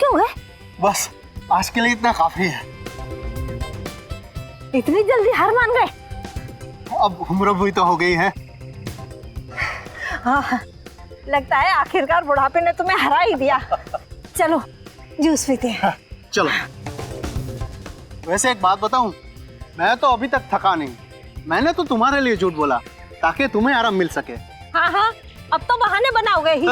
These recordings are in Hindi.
हो गए? बस आज के लिए इतना काफी है। इतनी जल्दी हार मान गए? अब उम्र भी तो हो गई है। हाँ, लगता है आखिरकार बुढ़ापे ने तुम्हें हरा ही दिया। चलो जूस पीते हैं। चलो। वैसे एक बात बताऊं, मैं तो अभी तक थका नहीं। मैंने तो तुम्हारे लिए झूठ बोला ताकि तुम्हें आराम मिल सके। हाँ हाँ, अब तो बहाने बनाओगे ही।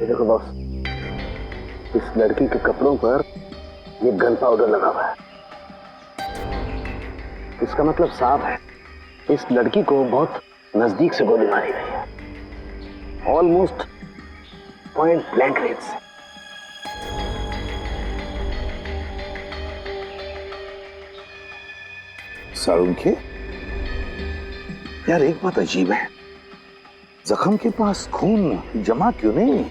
देखो बॉस, इस लड़की के कपड़ों पर ये गन पाउडर लगा हुआ है। इसका मतलब साफ है, इस लड़की को बहुत नजदीक से गोली मारी गई है, ऑलमोस्ट पॉइंट ब्लैंक रेंज से। साळुंखे, यार एक बात अजीब है, जख्म के पास खून जमा क्यों नहीं?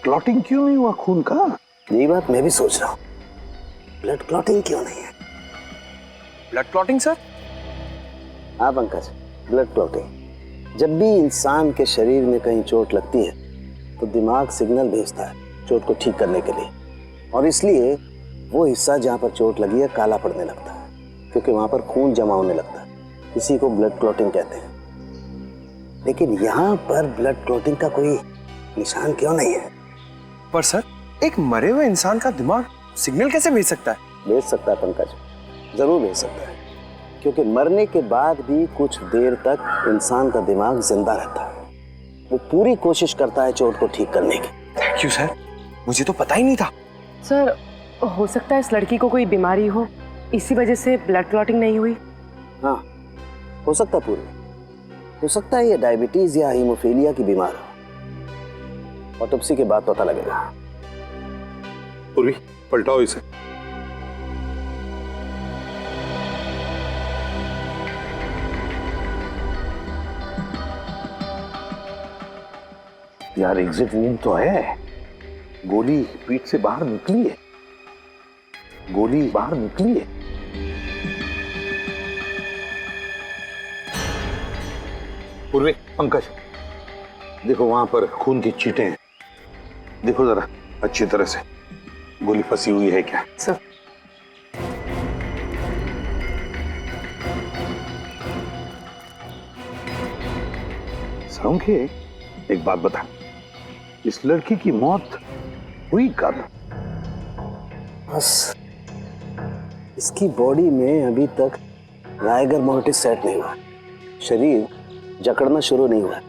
क्लॉटिंग क्यों नहीं हुआ खून का? यही बात मैं भी सोच रहा हूं, ब्लड क्लॉटिंग क्यों नहीं है? Blood clotting sir? हाँ पंकज, ब्लड क्लॉटिंग। जब भी इंसान के शरीर में कहीं चोट लगती है तो दिमाग सिग्नल भेजता है चोट को ठीक करने के लिए, और इसलिए वो हिस्सा जहाँ पर चोट लगी है काला पड़ने लगता है, क्योंकि वहाँ पर खून जमा होने लगता है। इसी को ब्लड क्लॉटिंग कहते हैं। लेकिन यहाँ पर ब्लड क्लॉटिंग का कोई निशान क्यों नहीं है? पर सर, एक मरे हुए इंसान का दिमाग सिग्नल कैसे भेज सकता है? भेज सकता है पंकज, जरूर भेज सकता है, क्योंकि मरने के बाद भी कुछ देर तक इंसान का दिमाग जिंदा रहता है। वो पूरी कोशिश करता है चोट को ठीक करने की। थैंक यू सर, मुझे तो पता ही नहीं था। सर, हो सकता है इस लड़की को कोई बीमारी हो, इसी वजह से ब्लड क्लॉटिंग नहीं हुई। हाँ, हो सकता है पूरी, हो सकता है ये डायबिटीज या हीमोफीलिया की बीमार हो। ऑटोप्सी के बाद पता लगेगा। पूर्वी, पलटाओ इसे। यार एग्जिट वूंड तो है, गोली पीठ से बाहर निकली है, गोली बाहर निकली है। पूर्वी, पंकज देखो, वहां पर खून की छींटें हैं, देखो जरा अच्छी तरह से, गोली फंसी हुई है क्या? सर, साळुंखे, एक बात बता, इस लड़की की मौत हुई कब? बस इसकी बॉडी में अभी तक राइगर मोर्टिस सेट नहीं हुआ, शरीर जकड़ना शुरू नहीं हुआ।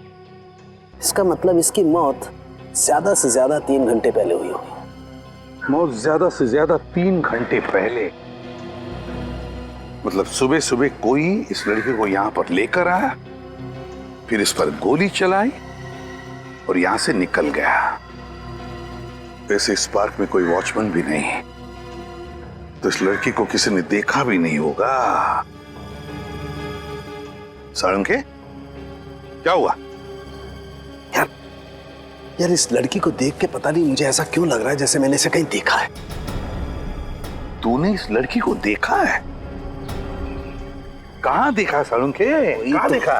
इसका मतलब इसकी मौत ज्यादा से ज्यादा 3 घंटे पहले हुई होगी। मौत ज्यादा से ज्यादा 3 घंटे पहले? मतलब सुबह सुबह कोई इस लड़की को यहां पर लेकर आया, फिर इस पर गोली चलाई और यहां से निकल गया। वैसे इस पार्क में कोई वॉचमैन भी नहीं, तो इस लड़की को किसी ने देखा भी नहीं होगा। साळुंखे, क्या हुआ? यार इस लड़की को देख के पता नहीं मुझे ऐसा क्यों लग रहा है जैसे मैंने इसे कहीं देखा है। तूने इस लड़की को देखा है? कहाँ देखा साळुंखे? कहाँ तो देखा?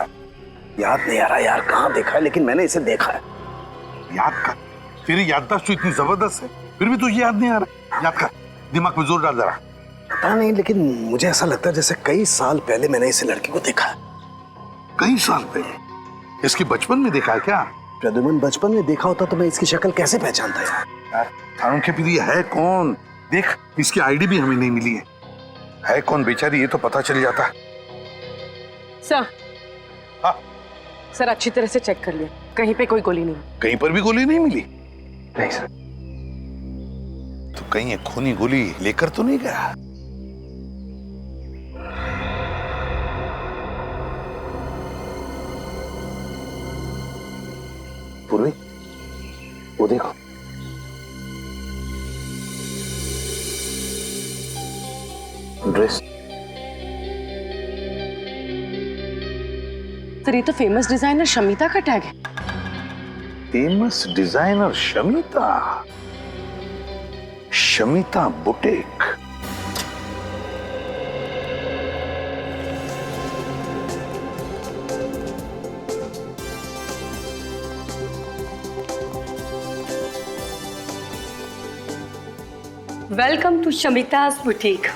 याद नहीं आ रहा यार कहाँ देखा है, लेकिन मैंने इसे देखा है। याद कर, तेरी याददाश्त तो इतनी जबरदस्त है, फिर भी तुझे याद नहीं आ रहा। याद कर, दिमाग में जोर डाल जरा। पता नहीं, लेकिन मुझे ऐसा लगता है जैसे कई साल पहले मैंने इस लड़की को देखा है। कई साल पहले? इसकी बचपन में देखा है क्या? प्रद्युमन, बचपन में देखा होता तो मैं इसकी शक्ल कैसे पहचानता यार? साळुंखे, फिर ये है कौन? देख, इसकी आईडी भी हमें नहीं मिली है कौन बेचारी, ये तो पता चल जाता। सर, हाँ? सर अच्छी तरह से चेक कर लिया, कहीं पे कोई गोली नहीं। कहीं पर भी गोली नहीं मिली? नहीं सर। तो कहीं ये खूनी गोली लेकर तो नहीं गया? पूर्वी, वो देखो। ड्रेस। सर ये तो फेमस डिजाइनर शमिता का टैग है। Famous designer Shamita, Shamita boutique. Welcome to Shamita's boutique.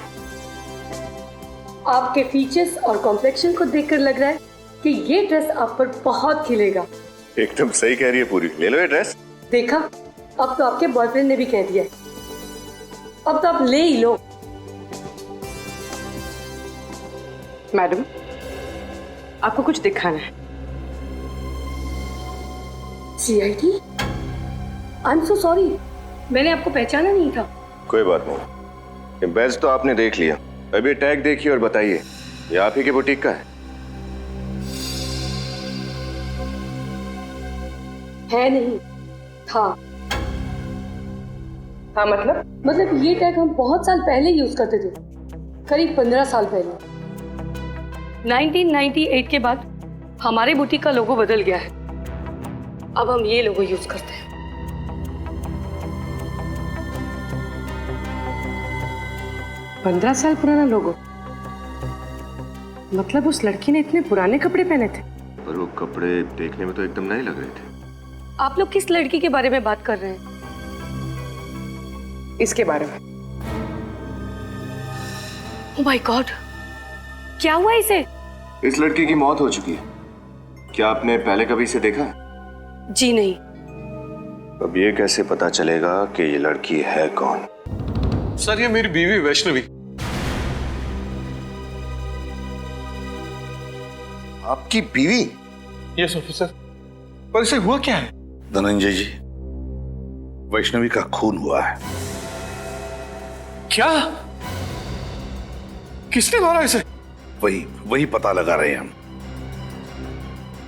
आपके फीचर्स और कॉम्प्लेक्शन को देखकर लग रहा है कि ये ड्रेस आप पर बहुत खिलेगा। एकदम सही कह रही है पूरी, ले लो ये ड्रेस। देखा, अब तो आपके बॉयफ्रेंड ने भी कह दिया, अब तो आप ले ही लो। मैडम, आपको कुछ दिखाना है? CID? I am so sorry, मैंने आपको पहचाना नहीं था। कोई बात नहीं, ये बैज तो आपने देख लिया, अभी टैग देखिए और बताइए ये आप ही के बुटीक का है नहीं था। हाँ मतलब ये टैग हम बहुत साल पहले यूज करते थे, करीब 15 साल पहले। 1998 के बाद हमारे बुटीक का लोगो बदल गया है, अब हम ये लोगो यूज करते हैं। पंद्रह साल पुराना लोगो? मतलब उस लड़की ने इतने पुराने कपड़े पहने थे? पर वो कपड़े देखने में तो एकदम नए लग रहे थे। आप लोग किस लड़की के बारे में बात कर रहे हैं? इसके बारे में। ओह माय गॉड, क्या हुआ इसे? इस लड़की की मौत हो चुकी है, क्या आपने पहले कभी इसे देखा है? जी नहीं। अब ये कैसे पता चलेगा कि ये लड़की है कौन? सर ये मेरी बीवी वैष्णवी। आपकी बीवी? Yes officer. पर इसे हुआ क्या है? धनंजय जी, वैष्णवी का खून हुआ है। क्या? किसने मारा इसे? वही पता लगा रहे हैं हम।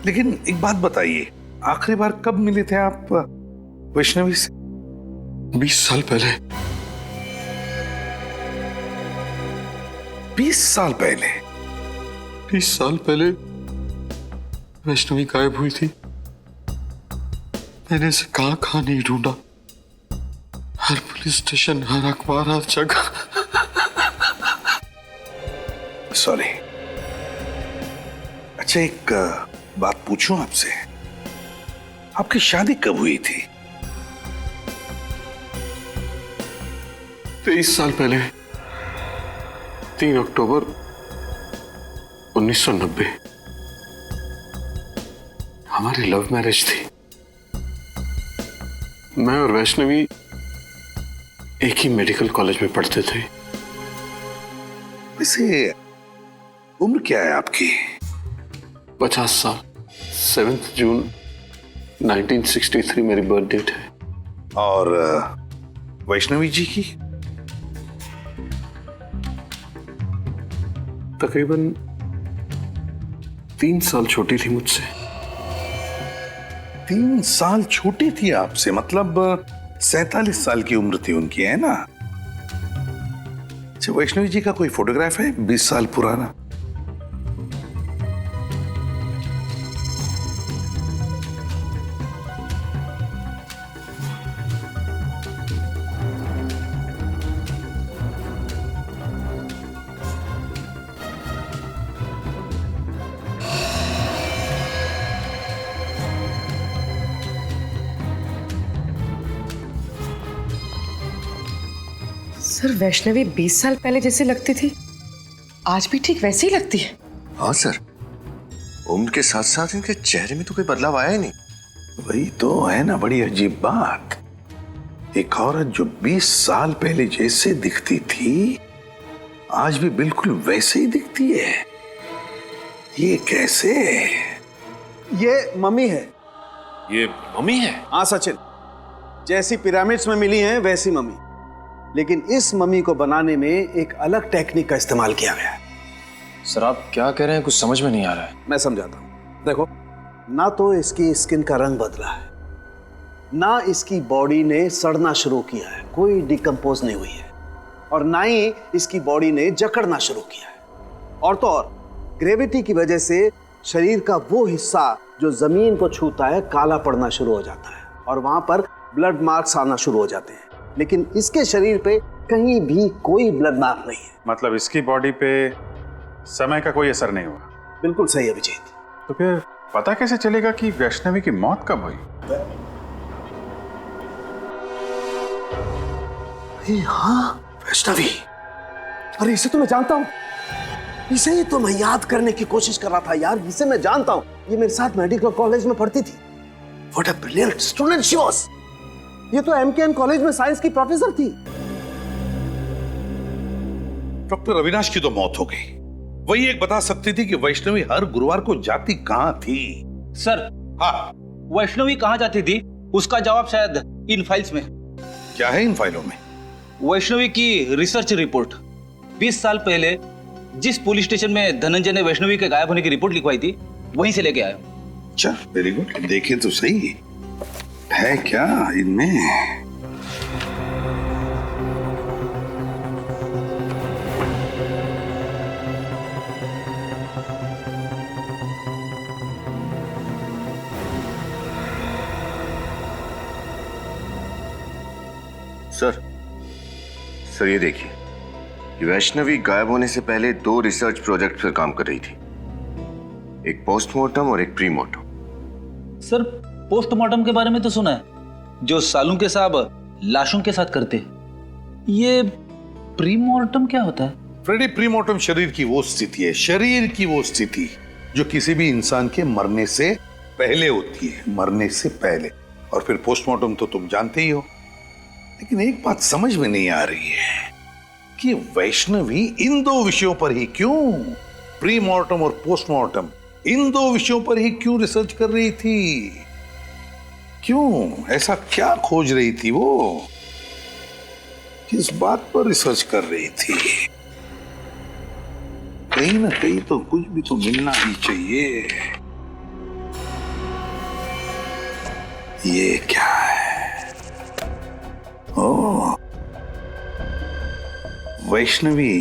लेकिन एक बात बताइए, आखिरी बार कब मिले थे आप वैष्णवी से? 20 साल पहले। 20 साल पहले? 20 साल पहले वैष्णवी गायब हुई थी। मैंने इसे कहां नहीं ढूंढा, हर पुलिस स्टेशन, हर अखबार, हर जगह। सॉरी। अच्छा एक बात पूछूं आपसे, आपकी शादी कब हुई थी? 23 साल पहले, 3 अक्टूबर 1990। हमारी लव मैरिज थी। मैं और वैष्णवी एक ही मेडिकल कॉलेज में पढ़ते थे। वैसे उम्र क्या है आपकी? 50 साल। 7 जून 1963 मेरी बर्थ डेट है। और वैष्णवी जी की? तकरीबन 3 साल छोटी थी मुझसे। 3 साल छोटी थी आपसे, मतलब 47 साल की उम्र थी उनकी, है ना? अच्छा, वैष्णवी जी का कोई फोटोग्राफ है 20 साल पुराना? सर वैष्णवी 20 साल पहले जैसे लगती थी, आज भी ठीक वैसे ही लगती है। हाँ सर, उम्र के साथ साथ इनके चेहरे में तो कोई बदलाव आया ही नहीं। वही तो है ना बड़ी अजीब बात। एक औरत जो 20 साल पहले जैसे दिखती थी, आज भी बिल्कुल वैसे ही दिखती है। ये कैसे? ये मम्मी है। ये मम्मी है? हाँ सचिन, जैसी पिरामिड्स में मिली हैं वैसी मम्मी, लेकिन इस मम्मी को बनाने में एक अलग टेक्निक का इस्तेमाल किया गया है। सर आप क्या कह रहे हैं, कुछ समझ में नहीं आ रहा है। मैं समझाता हूं। देखो, ना तो इसकी स्किन का रंग बदला है, ना इसकी बॉडी ने सड़ना शुरू किया है, कोई डिकम्पोज नहीं हुई है, और ना ही इसकी बॉडी ने जकड़ना शुरू किया है। और तो और ग्रेविटी की वजह से शरीर का वो हिस्सा जो जमीन को छूता है काला पड़ना शुरू हो जाता है और वहां पर ब्लड मार्क्स आना शुरू हो जाते हैं, लेकिन इसके शरीर पे कहीं भी कोई ब्लड मार्क नहीं है। मतलब इसकी बॉडी पे समय का कोई असर नहीं हुआ? बिल्कुल सही अभिजीत। तो फिर पता कैसे चलेगा कि वैष्णवी की मौत कब हुई? हाँ, वैष्णवी। अरे इसे तो मैं जानता हूं, इसे ही तो मैं याद करने की कोशिश कर रहा था यार। इसे मैं जानता हूं, ये मेरे साथ मेडिकल कॉलेज में पढ़ती थी। What a brilliant student she was. ये तो एमकेएन कॉलेज में साइंस की प्रोफेसर थी। डॉक्टर अविनाश की तो मौत हो गई, वही एक बता सकती थी कि वैष्णवी हर गुरुवार को जाती कहां थी। सर, हाँ, वैष्णवी कहां जाती थी उसका जवाब शायद इन फाइल्स में। क्या है इन फाइलों में? वैष्णवी की रिसर्च रिपोर्ट। 20 साल पहले जिस पुलिस स्टेशन में धनंजय ने वैष्णवी के गायब होने की रिपोर्ट लिखवाई थी, वहीं से लेके आया। अच्छा, वेरी गुड। देखे तो सही है क्या इनमें। सर ये देखिए, वैष्णवी गायब होने से पहले 2 रिसर्च प्रोजेक्ट पर काम कर रही थी, एक पोस्टमार्टम और एक प्रीमार्टम। सर, पोस्टमार्टम के बारे में तो सुना है, जो सालुंके साहब लाशों के साथ करते हैं। ये प्रीमार्टम क्या होता है? फ्रेडी, प्रीमार्टम शरीर की वो स्थिति है, शरीर की वो स्थिति जो किसी भी इंसान के मरने से पहले होती है, मरने से पहले। और फिर पोस्टमार्टम तो तुम जानते ही हो। लेकिन एक बात समझ में नहीं आ रही है कि वैष्णवी इन 2 विषयों पर ही क्यों, प्रीमार्टम और पोस्टमार्टम, इन 2 विषयों पर ही क्यों रिसर्च कर रही थी? क्यों, ऐसा क्या खोज रही थी वो? किस बात पर रिसर्च कर रही थी? कहीं ना कहीं तो कुछ भी तो मिलना ही चाहिए। ये क्या है? ओह, वैष्णवी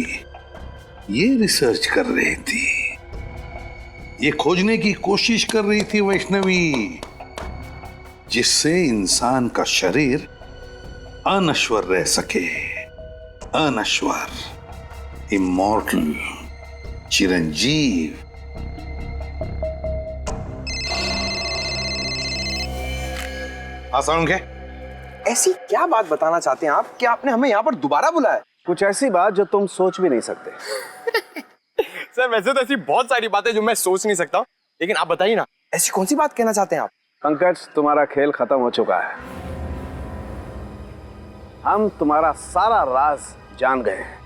ये रिसर्च कर रही थी, ये खोजने की कोशिश कर रही थी वैष्णवी, जिससे इंसान का शरीर अनश्वर रह सके, अनश्वर, इमॉर्टल, चिरंजीव। आसान क्या? ऐसी क्या बात बताना चाहते हैं आप कि आपने हमें यहाँ पर दोबारा बुलाया? कुछ ऐसी बात जो तुम सोच भी नहीं सकते। सर, वैसे तो ऐसी बहुत सारी बातें जो मैं सोच नहीं सकता, लेकिन आप बताइए ना, ऐसी कौन सी बात कहना चाहते हैं आप? पंकज, तुम्हारा खेल खत्म हो चुका है। हम तुम्हारा सारा राज जान गए हैं।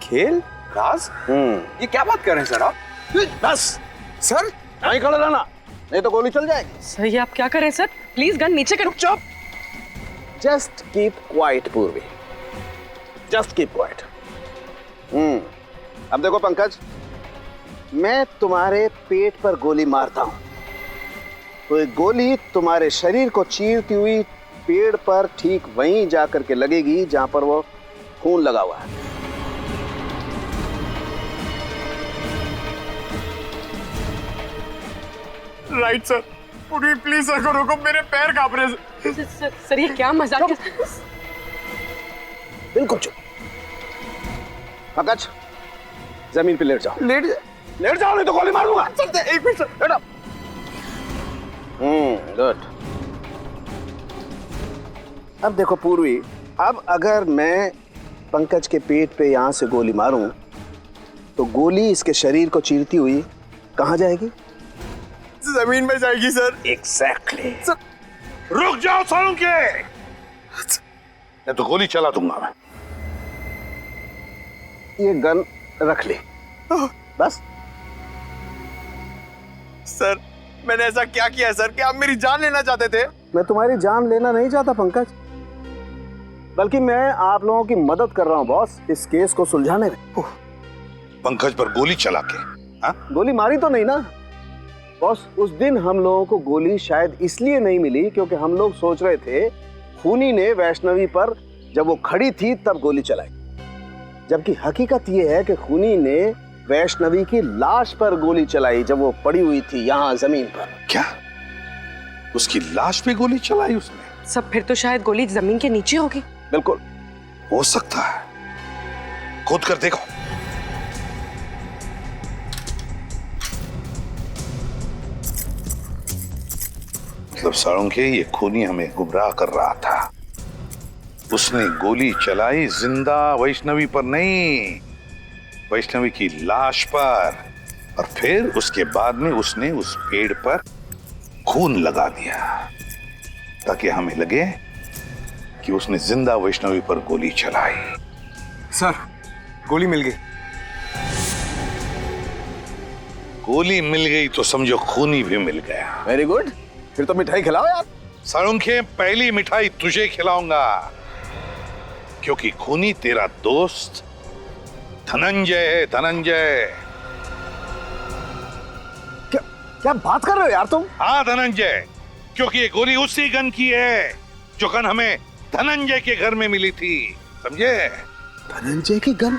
खेल? राज? ये क्या बात कर रहे हैं सर आप? बस सर, नहीं खड़े रहना, नहीं तो गोली चल जाएगी। सर, ये आप क्या कर रहे हैं सर? प्लीज गन नीचे करो। चुप। जस्ट कीप क्वाइट पूर्वी, जस्ट कीप क्वाइट। अब देखो पंकज, मैं तुम्हारे पेट पर गोली मारता हूं तो एक गोली तुम्हारे शरीर को चीरती हुई पेड़ पर ठीक वहीं जाकर के लगेगी जहां पर वो खून लगा हुआ है। Right sir. पूरी प्लीज सर को रोको, मेरे पैर कांप रहे हैं। सर, ये क्या मजाक है? बिल्कुल चुप। पंकज, जमीन पे लेट जाओ। लेट जाओ, नहीं तो गोली मार दूंगा। एक मिनट सर, लेट आओ। गुड। अब देखो पूर्वी, अब अगर मैं पंकज के पेट पे यहां से गोली मारूं तो गोली इसके शरीर को चीरती हुई कहां जाएगी? जमीन में जाएगी सर। एग्जैक्टली। रुक जाओ सालुंके, नहीं तो गोली चला दूंगा मैं। ये गन रख ले बस। सर, मैंने ऐसा क्या किया सर कि आप मेरी जान लेना चाहते थे? मैं तुम्हारी जान लेना नहीं चाहता पंकज, बल्कि मैं आप लोगों की मदद कर रहा हूँ बॉस, इस केस को सुलझाने में। पंकज पर गोली चला के? हाँ? गोली मारी तो नहीं ना बॉस। उस दिन हम लोगों को गोली शायद इसलिए नहीं मिली क्योंकि हम लोग सोच रहे थे खूनी ने वैष्णवी पर जब वो खड़ी थी तब गोली चलाई, जबकि हकीकत ये है कि खूनी ने वैष्णवी की लाश पर गोली चलाई जब वो पड़ी हुई थी यहाँ जमीन पर। क्या? उसकी लाश पे गोली चलाई उसने? सब फिर तो शायद गोली जमीन के नीचे होगी। बिल्कुल हो सकता है, खोद कर देखो। मतलब साळुंखे, ये खूनी हमें गुमराह कर रहा था। उसने गोली चलाई जिंदा वैष्णवी पर नहीं, वैष्णवी की लाश पर, और फिर उसके बाद में उसने उस पेड़ पर खून लगा दिया ताकि हमें लगे कि उसने जिंदा वैष्णवी पर गोली चलाई। सर, गोली मिल गई। गोली मिल गई तो समझो खूनी भी मिल गया। वेरी गुड, फिर तो मिठाई खिलाओ यार। साळुंखे, पहली मिठाई तुझे खिलाऊंगा क्योंकि खूनी तेरा दोस्त धनंजय है। धनंजय। क्या बात कर रहे हो यार तुम? हाँ धनंजय, क्योंकि ये गोली उसी गन की है जो गन हमें धनंजय के घर में मिली थी, समझे? धनंजय की गन?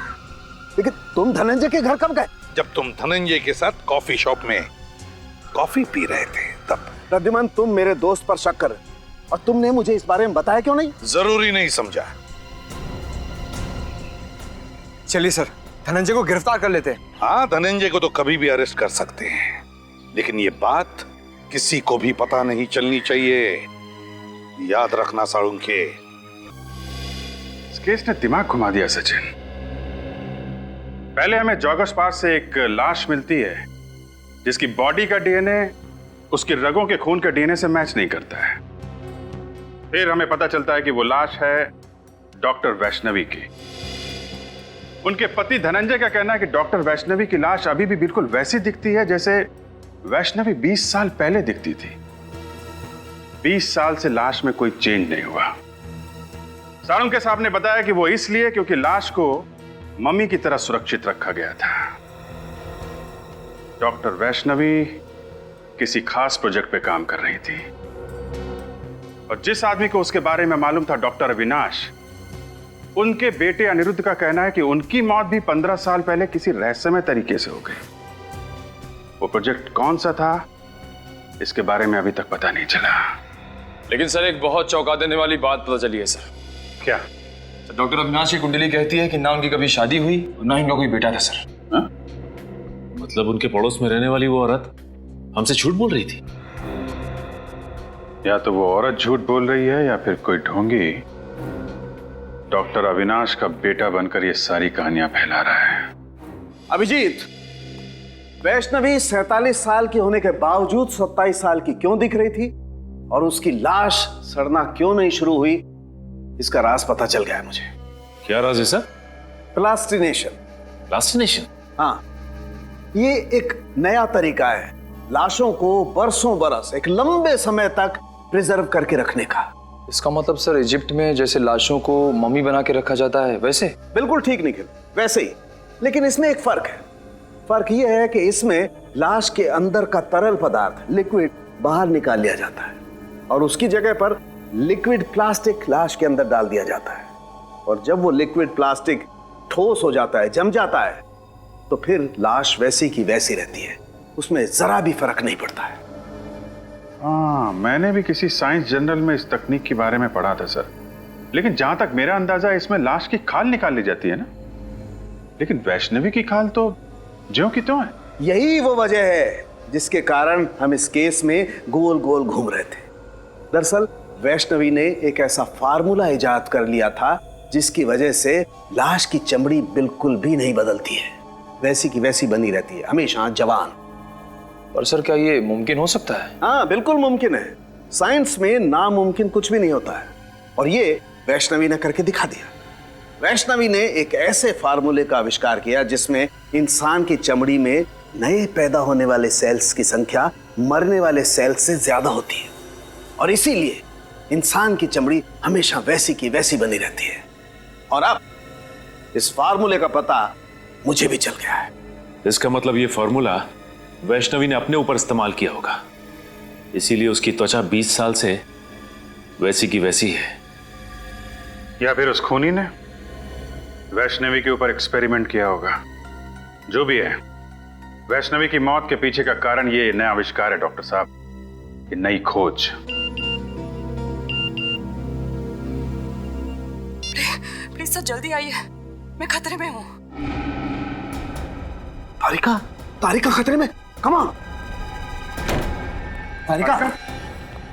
लेकिन तुम धनंजय के घर कब गए? जब तुम धनंजय के साथ कॉफी शॉप में कॉफी पी रहे थे तब। प्रद्युमन, तुम मेरे दोस्त पर शक कर, और तुमने मुझे इस बारे में बताया क्यों नहीं? जरूरी नहीं समझा। चलिए सर, धनंजय को गिरफ्तार कर लेते हैं। हाँ, धनंजय को तो कभी भी अरेस्ट कर सकते हैं, लेकिन ये बात किसी को भी पता नहीं चलनी चाहिए, याद रखना साळुंखे। इस केस ने दिमाग घुमा दिया सचिन। पहले हमें जॉगर्स पार्क से एक लाश मिलती है जिसकी बॉडी का डीएनए उसके रगों के खून के डीएनए से मैच नहीं करता है। फिर हमें पता चलता है कि वो लाश है डॉक्टर वैष्णवी की। उनके पति धनंजय का कहना है कि डॉक्टर वैष्णवी की लाश अभी भी बिल्कुल वैसी दिखती है जैसे वैष्णवी 20 साल पहले दिखती थी। 20 साल से लाश में कोई चेंज नहीं हुआ। साळुंखे साहब ने बताया कि वो इसलिए क्योंकि लाश को मम्मी की तरह सुरक्षित रखा गया था। डॉक्टर वैष्णवी किसी खास प्रोजेक्ट पे काम कर रही थी, और जिस आदमी को उसके बारे में मालूम था, डॉक्टर अविनाश, उनके बेटे अनिरुद्ध का कहना है कि उनकी मौत भी 15 साल पहले किसी रहस्यमय तरीके से हो गई। वो प्रोजेक्ट कौन सा था, इसके बारे में अभी तक पता नहीं चला। लेकिन सर, एक बहुत चौंका देने वाली बात पता चली है सर। क्या? सर, डॉक्टर अविनाश की कुंडली कहती है कि ना उनकी कभी शादी हुई और ना ही उनका कोई बेटा था सर। हा? मतलब उनके पड़ोस में रहने वाली वो औरत हमसे झूठ बोल रही थी। या तो वो औरत झूठ बोल रही है या फिर कोई ढोंगी डॉक्टर अविनाश का बेटा बनकर ये सारी कहानियां फैला रहा है। अभिजीत, वैष्णवी 47 साल की होने के बावजूद 27 साल की क्यों दिख रही थी, और उसकी लाश सड़ना क्यों नहीं शुरू हुई, इसका राज पता चल गया है मुझे। क्या राज है सर? प्लास्टिनेशन। प्लास्टिनेशन? हाँ, ये एक नया तरीका है लाशों को बरसों बरस, एक लंबे समय तक प्रिजर्व करके रखने का। इसका मतलब सर, इजिप्ट में जैसे लाशों को मम्मी बना के रखा जाता है वैसे? बिल्कुल ठीक निखिल, वैसे ही। लेकिन इसमें एक फर्क है। फर्क यह है कि इसमें लाश के अंदर का तरल पदार्थ, लिक्विड, बाहर निकाल लिया जाता है और उसकी जगह पर लिक्विड प्लास्टिक लाश के अंदर डाल दिया जाता है। और जब वो लिक्विड प्लास्टिक ठोस हो जाता है, जम जाता है, तो फिर लाश वैसी की वैसी रहती है, उसमें जरा भी फर्क नहीं पड़ता है। हाँ, मैंने भी किसी साइंस जर्नल में इस तकनीक के बारे में पढ़ा था सर। लेकिन जहां तक मेरा अंदाजा है, इसमें लाश की खाल निकाल ली जाती है ना। लेकिन वैष्णवी की खाल तो ज्यों की त्यों है। यही वो वजह है जिसके कारण हम इस केस में गोल गोल घूम रहे थे। दरअसल वैष्णवी ने एक ऐसा फार्मूला इजाद कर लिया था जिसकी वजह से लाश की चमड़ी बिल्कुल भी नहीं बदलती है, वैसी की वैसी बनी रहती है, हमेशा जवान। पर सर, क्या ये मुमकिन हो सकता है? हाँ, बिल्कुल मुमकिन है। साइंस में नामुमकिन कुछ भी नहीं होता है, और ये वैष्णवी ने करके दिखा दिया। वैष्णवी ने एक ऐसे फार्मूले का आविष्कार किया जिसमें इंसान की चमड़ी में नए पैदा होने वाले सेल्स की संख्या मरने वाले सेल्स से ज्यादा होती है, और इसीलिए इंसान की चमड़ी हमेशा वैसी की वैसी बनी रहती है। और अब इस फार्मूले का पता मुझे भी चल गया है। इसका मतलब ये फार्मूला वैष्णवी ने अपने ऊपर इस्तेमाल किया होगा, इसीलिए उसकी त्वचा 20 साल से वैसी की वैसी है। या फिर उस खूनी ने वैष्णवी के ऊपर एक्सपेरिमेंट किया होगा। जो भी है, वैष्णवी की मौत के पीछे का कारण ये नया आविष्कार है डॉक्टर साहब, ये नई खोज। प्लीज सर जल्दी आइए, मैं खतरे में हूँ। तारिका, तारिका खतरे में। Come on Tarika,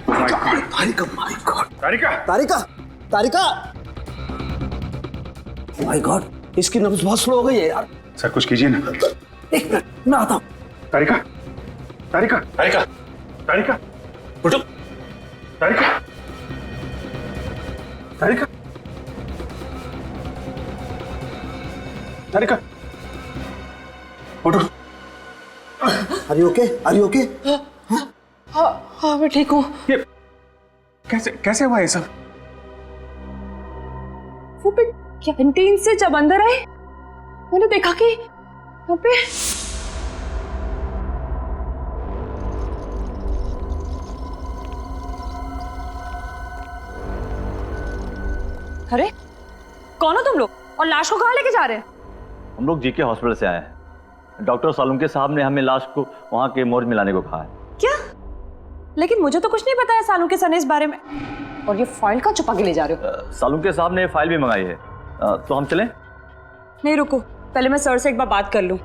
Tarika, my God, Tarika, Tarika, Tarika, my God, इसकी नब्ज बहुत स्लो हो गई है यार। सर कुछ कीजिए ना। एक मिनट, मैं आता हूं। तारिका, तारिका, तारिका, तारिका, उठो। तारिका, तारिका, तारिका, उठो। Are you okay? Are you okay? हाँ मैं ठीक हूँ। ये कैसे कैसे हुआ ये सब? वो पे कैंटीन से जब अंदर आए मैंने देखा कि यहाँ पे अरे कौन हो तुम लोग और लाश को कहाँ लेके जा रहे हैं? हम लोग जीके हॉस्पिटल से आए हैं। डॉक्टर सालुंके साहब ने हमें लाश को वहाँ के मोर्ग में लाने को कहा है। क्या? लेकिन मुझे तो कुछ नहीं बताया सालुंके सर ने इस बारे में। और ये फाइल कहाँ छुपा के ले जा रहे हो? सालुंके साहब ने फाइल भी मंगाई है। तो हम चलें? नहीं रुको, पहले मैं सर से एक बार बात कर लूं।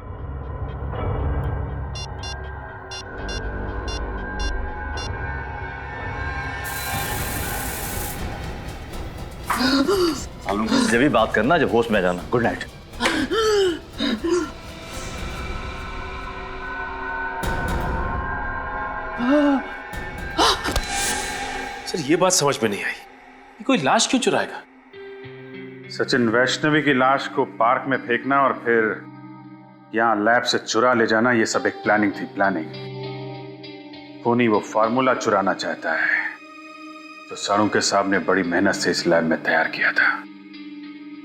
सालुंके से भी बात करना जब होश में जाना। Good night. सर ये बात समझ में नहीं आई, ये कोई लाश क्यों चुराएगा? सचिन, वैष्णवी की लाश को पार्क में फेंकना और फिर यहां लैब से चुरा ले जाना, ये सब एक प्लानिंग थी, प्लानिंग। खूनी वो फार्मूला चुराना चाहता है तो सालुंके साहब ने बड़ी मेहनत से इस लैब में तैयार किया था।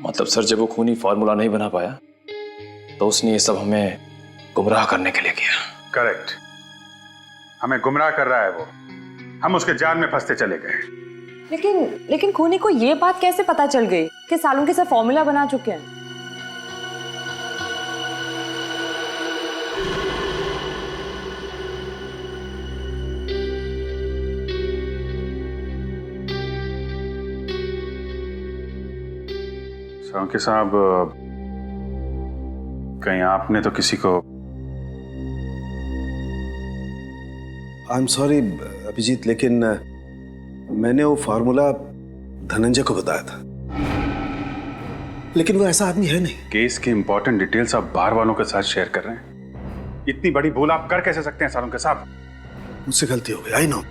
मतलब सर जब वो खूनी फार्मूला नहीं बना पाया तो उसने ये सब हमें गुमराह करने के लिए किया। करेक्ट, हमें गुमराह कर रहा है वो। हम उसके जाल में फंसते चले गए। लेकिन खूनी को ये बात कैसे पता चल गई कि सालुंके सर फॉर्मूला बना चुके हैं? सालुंके साहब, कहीं आपने तो किसी को? आई एम सॉरी अभिजीत, लेकिन मैंने वो फार्मूला धनंजय को बताया था, लेकिन वो ऐसा आदमी है नहीं। केस की इंपॉर्टेंट डिटेल्स आप बाहर वालों के साथ शेयर कर रहे हैं। इतनी बड़ी भूल आप कर कैसे सकते हैं सालुंके साहब? मुझसे गलती हो गई, आई नो,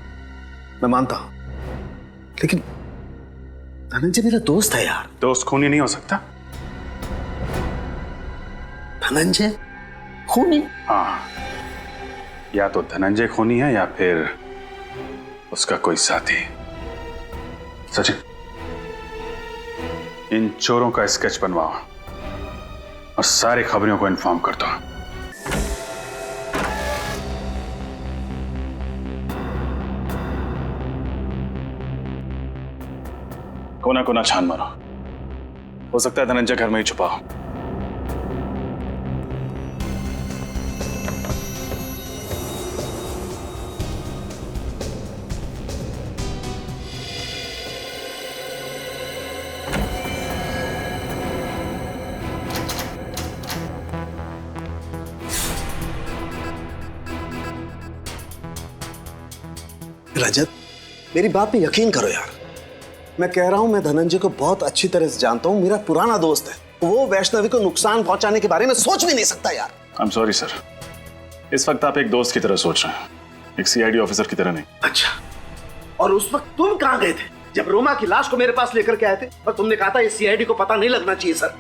मैं मानता हूं, लेकिन धनंजय मेरा दोस्त है यार। दोस्त खूनी नहीं हो सकता? धनंजय खूनी? हाँ, या तो धनंजय खूनी है या फिर उसका कोई साथी। सचिन, इन चोरों का स्केच बनवाओ और सारी खबरों को इन्फॉर्म कर दो। कोना कोना छान मारो, हो सकता है धनंजय घर में ही छुपा हो। रजत, मेरी बात पे यकीन करो यार, मैं कह रहा हूं, मैं धनंजय को बहुत अच्छी तरह से जानता हूं, मेरा पुराना दोस्त है। वो वैष्णवी को नुकसान पहुंचाने के बारे में सोच भी नहीं सकता यार। आई एम सॉरी सर, इस वक्त आप एक दोस्त की तरह सोच रहे हैं, एक सीआईडी ऑफिसर की तरह नहीं। अच्छा, और उस वक्त तुम कहां गए थे जब रोमा की लाश को मेरे पास लेकर के आए थे और तुमने कहा था ये सीआईडी को पता नहीं लगना चाहिए सर?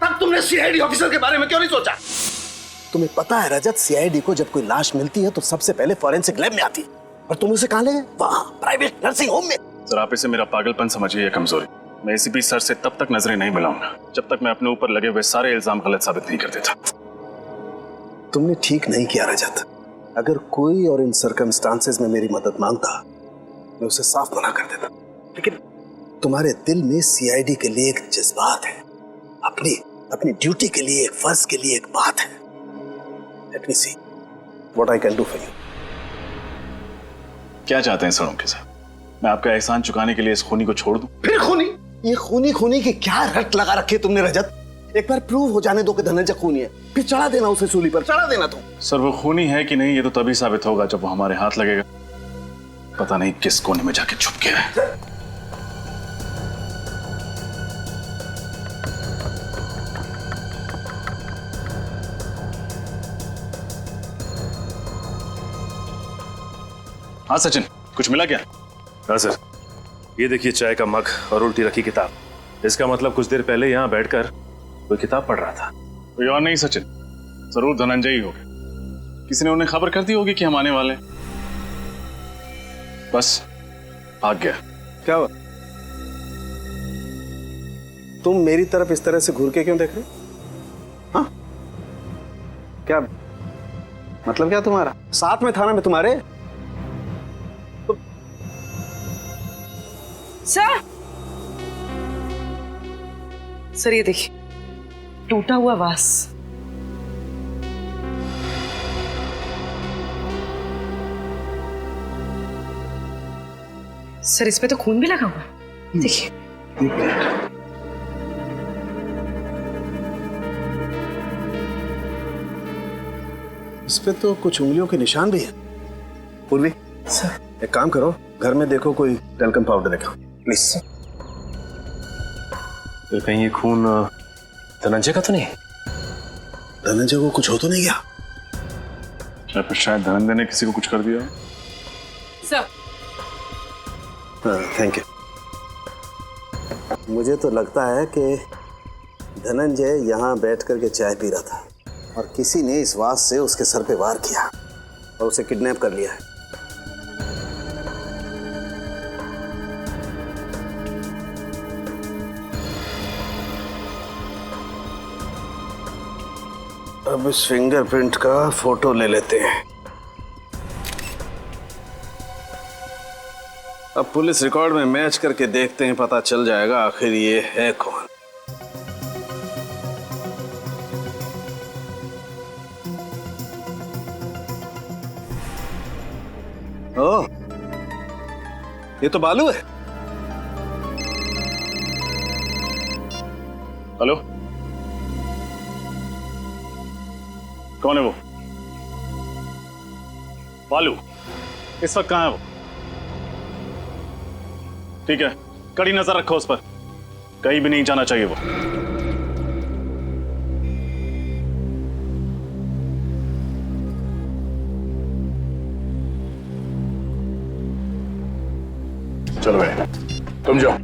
तब तुमने सीआईडी ऑफिसर के बारे में क्यों नहीं सोचा? तुम्हें पता है रजत, सीआईडी को जब कोई लाश मिलती है तो सबसे पहले फॉरेंसिक लैब में आती है, और तुम उसे कहां ले गए? वहां प्राइवेट नर्सिंग होम में। सर आप इसे मेरा पागलपन समझिए या कमजोरी। मैं एसीपी सर से तब तक नजरें नहीं मिलाऊंगा जब तक मैं अपने ऊपर लगे हुए सारे इल्जाम गलत साबित नहीं कर देता। तुमने ठीक नहीं किया रजत। अगर कोई और इन सर्कमस्टांसेस में मेरी मदद मांगता मैं उसे साफ मना कर देता, लेकिन तुम्हारे दिल में सीआईडी के लिए एक जज्बात है, अपनी ड्यूटी के लिए, एक फर्ज के लिए एक बात है। Let me see what I can do for you. क्या चाहते हैं सड़ों के साथ? मैं आपका एहसान चुकाने के लिए इस खूनी को छोड़ दूं? फिर खूनी? ये खूनी की क्या रट लगा रखी है तुमने रजत? एक बार प्रूव हो जाने दो कि धनंजय खूनी है, फिर चढ़ा देना उसे सूली पर, चढ़ा देना तुम। सर वो खूनी है कि नहीं ये तो तभी साबित होगा जब वो हमारे हाथ लगेगा। पता नहीं किस कोने में जाके छुप गया है। हाँ सचिन, कुछ मिला क्या? हाँ सर, ये देखिए चाय का मग और उल्टी रखी किताब। इसका मतलब कुछ देर पहले यहाँ बैठकर कोई किताब पढ़ रहा था। कोई और नहीं सचिन, जरूर धनंजय ही होगा। किसी ने उन्हें खबर कर दी होगी कि हम आने वाले, बस भाग गया। क्या हुआ? तुम मेरी तरफ इस तरह से घूर के क्यों देख रहे हो? हाँ क्या मतलब, क्या तुम्हारा साथ में था ना मैं तुम्हारे? सर ये देखिए, टूटा हुआ वास। सर इस पे तो खून भी लगा हुआ है, देखिए। इस पे तो कुछ उंगलियों के निशान भी है। पूर्वी सर, एक काम करो, घर में देखो कोई टेल्कम पाउडर देखो प्लीज। तो कहीं ये खून धनंजय का तो नहीं? धनंजय को कुछ हो तो नहीं गया? या फिर शायद धनंजय ने किसी को कुछ कर दिया। Sir thank you. मुझे तो लगता है कि धनंजय यहाँ बैठ करके चाय पी रहा था और किसी ने इस वास से उसके सर पे वार किया और उसे किडनैप कर लिया है। अब इस फिंगरप्रिंट का फोटो ले लेते हैं। अब पुलिस रिकॉर्ड में मैच करके देखते हैं, पता चल जाएगा आखिर ये है कौन। ओह, ये तो बालू है। हेलो, कौन है वो? बालू इस वक्त कहां है वो? ठीक है, कड़ी नजर रखो उस पर, कहीं भी नहीं जाना चाहिए वो। चलो भाई, तुम जाओ।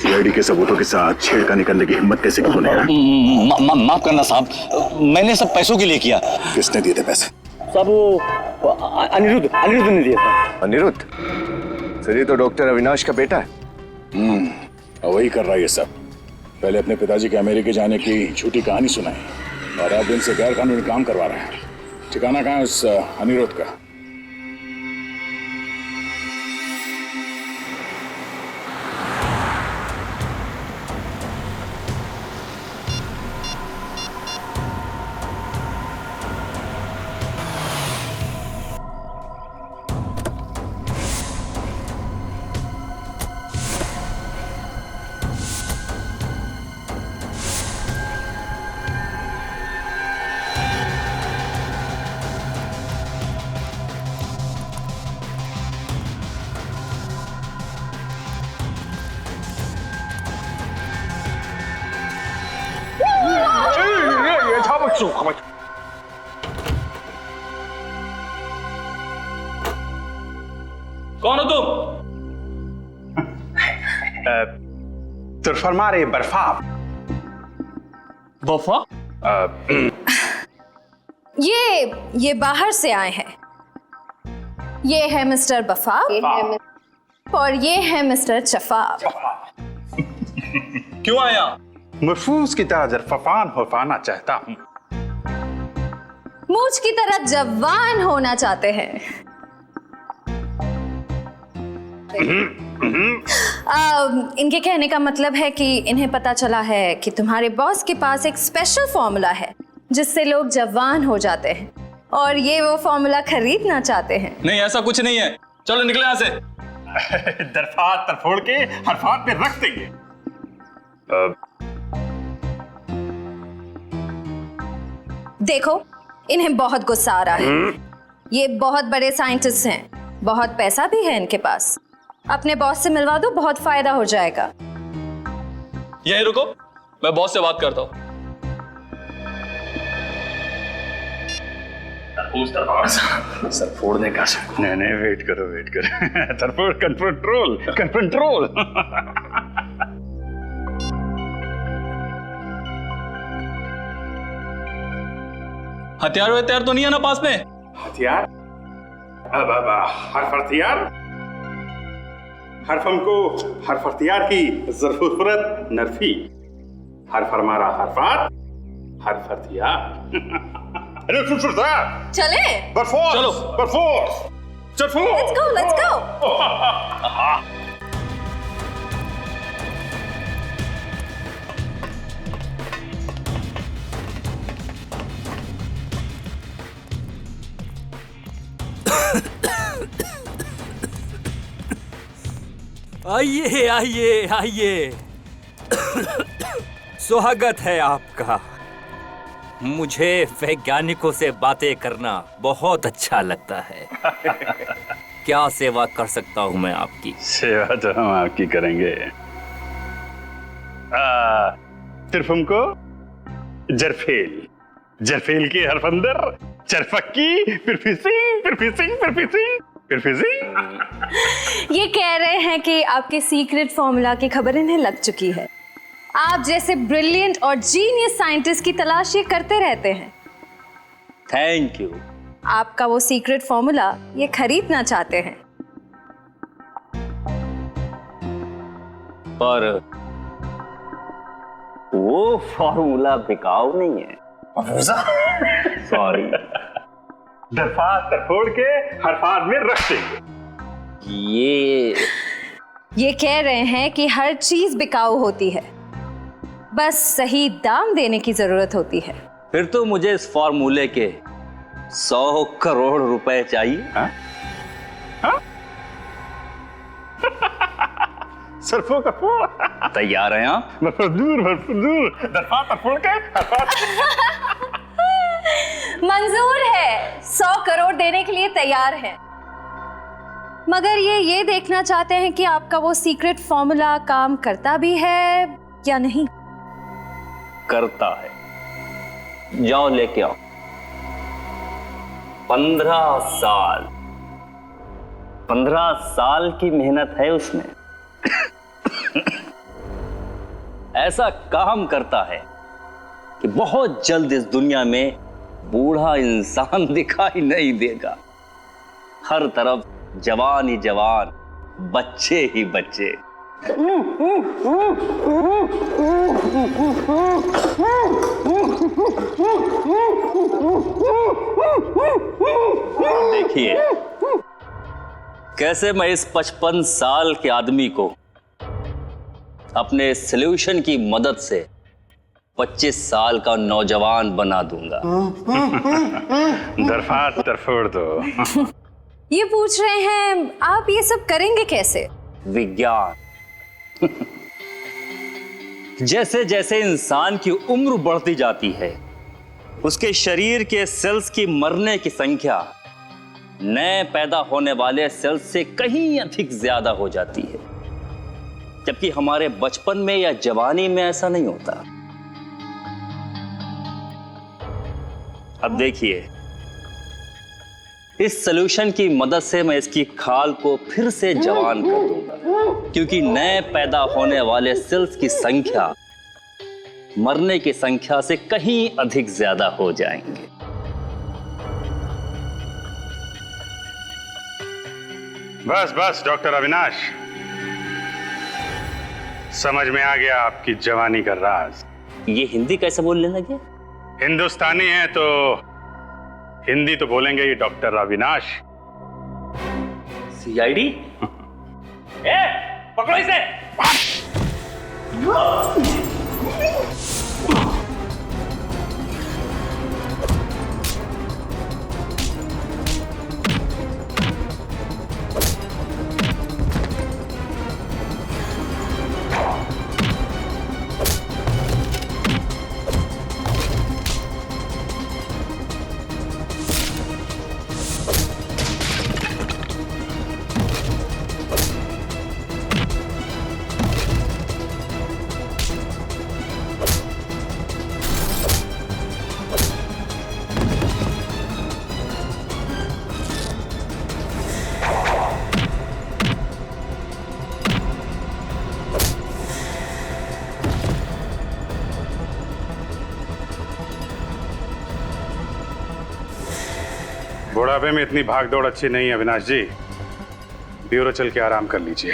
सीआईडी के सबूतों के साथ छेड़खानी करने की हिम्मत कैसे की तूने? माफ करना साहब, मैंने सब पैसों के लिए किया। किसने दिए थे पैसे? साहब वो अनिरुद्ध ने दिए था। अनिरुद्ध? सर ये तो डॉक्टर अविनाश का बेटा है। वही कर रहा है ये सब। पहले अपने पिताजी के अमेरिका जाने की झूठी कहानी सुनाई और अब इनसे गैर कानूनी काम करवा रहा है। ठिकाना कहाँ है उस अनिरुद्ध का? कौन हो तुम? तो फरमा रहे बर्फा। वफा? ये बाहर से आए हैं। ये है मिस्टर बफाब और ये है मिस्टर चफाब। क्यों आया? महफूज की तरह जरफान होना चाहता हूँ। मूछ की तरह जवान होना चाहते हैं। इनके कहने का मतलब है कि इन्हें पता चला है कि तुम्हारे बॉस के पास एक स्पेशल फॉर्मूला है जिससे लोग जवान हो जाते हैं और ये वो फॉर्मूला खरीदना चाहते हैं। नहीं, ऐसा कुछ नहीं है। चलो निकले यहाँ से। दरफात तरफोड़ के हरफात पे रख देंगे। देखो, इन्हें बहुत गुस्सा आ रहा है। ये बहुत बड़े साइंटिस्ट हैं, बहुत पैसा भी है इनके पास। अपने बॉस से मिलवा दो, बहुत फायदा हो जाएगा। यहीं रुको, मैं बॉस से बात करता हूँ। सर फोड़ने का नहीं, वेट करो। तरफोड़ कंट्रोल। हथियार तो नहीं है ना पास में? हथियार? अब हर्फ हथियार? हर्फ हमको हर्फ हथियार की जरूरत नरफी। हर्फ हमारा हरफात, हर्फ हथियार। अरे चले? बरफोर्स। Let's go. आइए। स्वागत है आपका। मुझे वैज्ञानिकों से बातें करना बहुत अच्छा लगता है। क्या सेवा कर सकता हूँ मैं आपकी? सेवा तो हम आपकी करेंगे। सिर्फ हमको जरफेल की हरफ अंदर, चरफक्की, फिर फिसिंग। ये कह रहे हैं कि आपके सीक्रेट फॉर्मूला की खबर इन्हें लग चुकी है। आप जैसे ब्रिलियंट और जीनियस साइंटिस्ट की तलाश ये करते रहते हैं। Thank you. आपका वो सीक्रेट फॉर्मूला ये खरीदना चाहते हैं। पर वो फॉर्मूला बिकाऊ नहीं है। सॉरी। दरफात तरफोड़ के हरफात में रख देंगे। ये कह रहे हैं कि हर चीज बिकाऊ होती है, बस सही दाम देने की जरूरत होती है। फिर तो मुझे इस फॉर्मूले के 100 करोड़ रुपए चाहिए। सरफों का फोड़। तैयार हैं आप? दूर दरफात तरफोड़ के मंजूर है, 100 करोड़ देने के लिए तैयार है। मगर ये देखना चाहते हैं कि आपका वो सीक्रेट फॉर्मूला काम करता भी है या नहीं। करता है। जाओ लेके आओ। 15 साल की मेहनत है उसमें। ऐसा काम करता है कि बहुत जल्द इस दुनिया में बूढ़ा इंसान दिखाई नहीं देगा। हर तरफ जवान ही जवान, बच्चे ही बच्चे। देखिए कैसे मैं इस 55 साल के आदमी को अपने सॉल्यूशन की मदद से 25 साल का नौजवान बना दूंगा। दरफात तरफोड़ दो। ये पूछ रहे हैं आप ये सब करेंगे कैसे? विज्ञान। जैसे जैसे इंसान की उम्र बढ़ती जाती है, उसके शरीर के सेल्स की मरने की संख्या नए पैदा होने वाले सेल्स से कहीं अधिक ज्यादा हो जाती है, जबकि हमारे बचपन में या जवानी में ऐसा नहीं होता। अब देखिए, इस सॉल्यूशन की मदद से मैं इसकी खाल को फिर से जवान कर दूंगा, क्योंकि नए पैदा होने वाले सेल्स की संख्या मरने की संख्या से कहीं अधिक ज्यादा हो जाएंगे। बस बस डॉक्टर अविनाश, समझ में आ गया आपकी जवानी का राज। ये हिंदी कैसे बोलने लगे? हिंदुस्तानी है तो हिंदी तो बोलेंगे ही डॉक्टर अविनाश। सीआईडी? पकड़ो इसे। बुढ़ापे में इतनी भागदौड़ अच्छी नहीं है अविनाश जी, ब्यूरो चल के आराम कर लीजिए।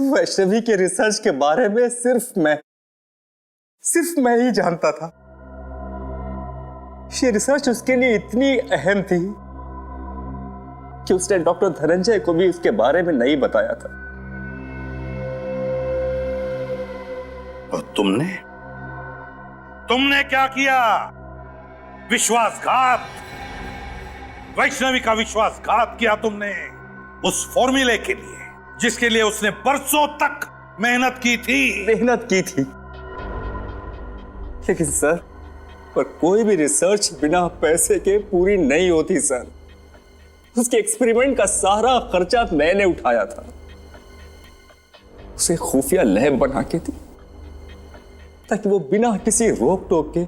वैष्णवी के रिसर्च के बारे में सिर्फ मैं ही जानता था। ये रिसर्च उसके लिए इतनी अहम थी कि उसने डॉक्टर धनंजय को भी उसके बारे में नहीं बताया था। और तुमने क्या किया? विश्वासघात। वैष्णवी का विश्वासघात किया तुमने उस फॉर्मूले के लिए जिसके लिए उसने बरसों तक मेहनत की थी। लेकिन सर, पर कोई भी रिसर्च बिना पैसे के पूरी नहीं होती सर। उसके एक्सपेरिमेंट का सारा खर्चा मैंने उठाया था। उसे खुफिया लैब बना के दी ताकि वो बिना किसी रोक टोक के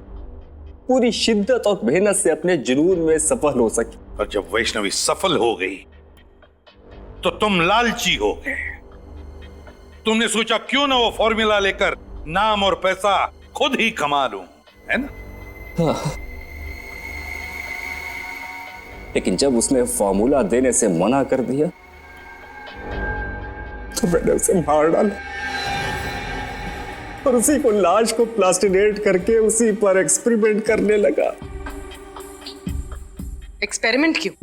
पूरी शिद्दत और मेहनत से अपने जुनून में सफल हो सके। और जब वैष्णवी सफल हो गई तो तुम लालची हो गए। तुमने सोचा क्यों ना वो फॉर्मूला लेकर नाम और पैसा खुद ही कमा लूं, है ना? हाँ। लेकिन जब उसने फॉर्मूला देने से मना कर दिया तो मैंने उसे मार डाला और उसी को लाश को प्लास्टिनेट करके उसी पर एक्सपेरिमेंट करने लगा। एक्सपेरिमेंट क्यों?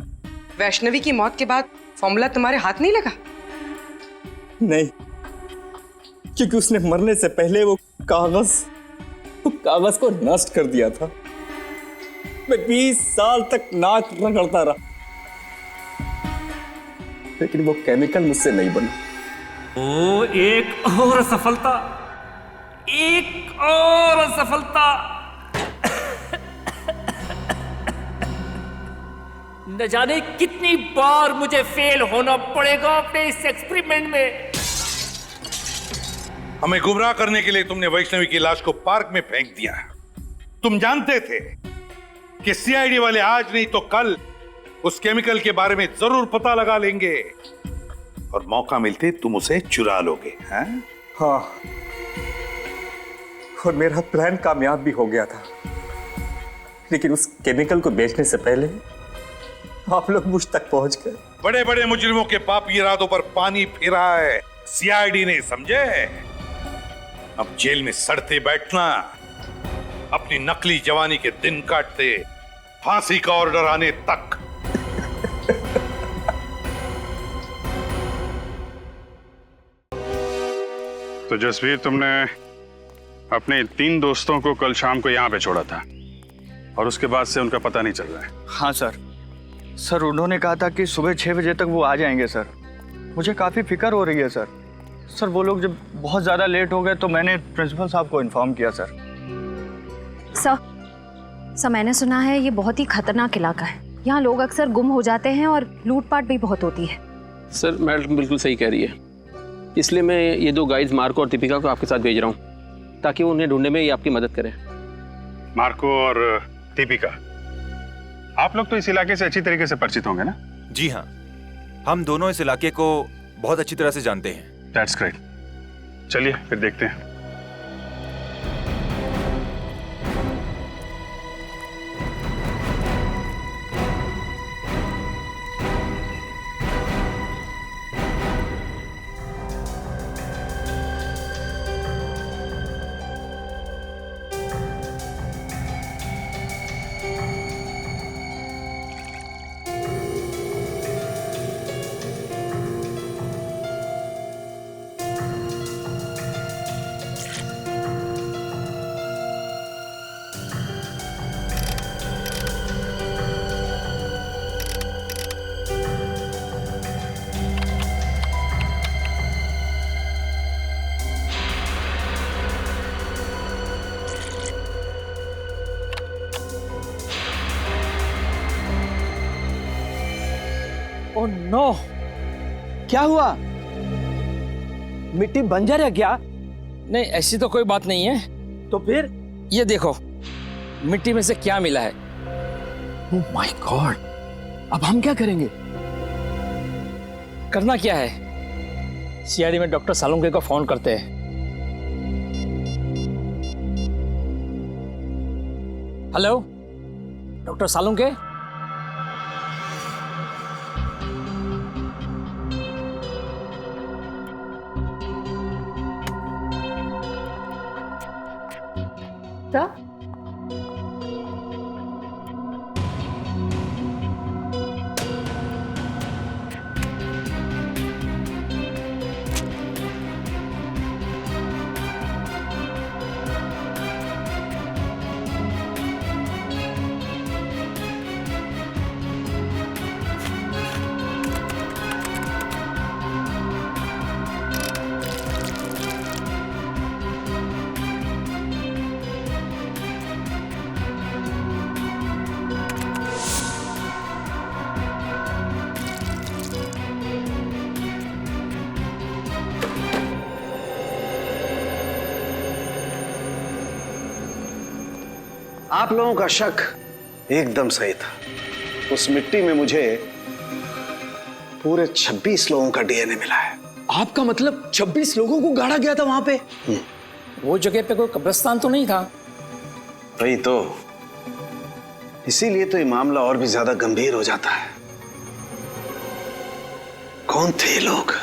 वैष्णवी की मौत के बाद फॉर्मूला तुम्हारे हाथ नहीं लगा? नहीं, क्योंकि उसने मरने से पहले वो कागज को नष्ट कर दिया था। मैं 20 साल तक नाक रगड़ता रहा, लेकिन वो केमिकल मुझसे नहीं बना। ओ, एक और सफलता। न जाने कितनी बार मुझे फेल होना पड़ेगा अपने इस एक्सपेरिमेंट में। हमें गुमराह करने के लिए तुमने वैष्णवी की लाश को पार्क में फेंक दिया। तुम जानते थे कि सीआईडी वाले आज नहीं तो कल उस केमिकल के बारे में जरूर पता लगा लेंगे और मौका मिलते तुम उसे चुरा लोगे, हैं? हाँ, और मेरा प्लान कामयाब भी हो गया था। लेकिन उस केमिकल को बेचने से पहले आप लोग मुझ तक पहुंच गए। बड़े बड़े मुजरिमों के पापी इरादों पर पानी फिरा है सीआईडी ने, समझे? अब जेल में सड़ते बैठना, अपनी नकली जवानी के दिन काटते फांसी का ऑर्डर आने तक। तो जसवीर, तुमने अपने 3 दोस्तों को कल शाम को यहाँ पे छोड़ा था और उसके बाद से उनका पता नहीं चल रहा है। हाँ सर, उन्होंने कहा था कि सुबह 6 बजे तक वो आ जाएंगे सर। मुझे काफ़ी फिक्र हो रही है सर। वो लोग जब बहुत ज़्यादा लेट हो गए तो मैंने प्रिंसिपल साहब को इन्फॉर्म किया सर। सर, मैंने सुना है ये बहुत ही खतरनाक इलाका है। यहाँ लोग अक्सर गुम हो जाते हैं और लूटपाट भी बहुत होती है। सर, मैडम बिल्कुल सही कह रही है। इसलिए मैं ये 2 गाइड्स मार्को और दीपिका को आपके साथ भेज रहा हूँ ताकि वो उन्हें ढूंढने में ये आपकी मदद करें। मार्को और दीपिका, आप लोग तो इस इलाके से अच्छी तरीके से परिचित होंगे ना? जी हाँ, हम दोनों इस इलाके को बहुत अच्छी तरह से जानते हैं। That's great. चलिए फिर देखते हैं। ओह नो, क्या हुआ? मिट्टी बंजर है क्या? नहीं, ऐसी तो कोई बात नहीं है। तो फिर? ये देखो, मिट्टी में से क्या मिला है। ओह माय गॉड, अब हम क्या करेंगे? करना क्या है, सीआईडी में डॉक्टर सालुंके को फोन करते हैं। Hello, doctor Salunke? आप लोगों का शक एकदम सही था। उस मिट्टी में मुझे पूरे 26 लोगों का डीएनए मिला है। आपका मतलब 26 लोगों को गाड़ा गया था वहां पे? वो जगह पे कोई कब्रिस्तान तो नहीं था? वही तो, इसीलिए तो ये मामला और भी ज्यादा गंभीर हो जाता है। कौन थे ये लोग?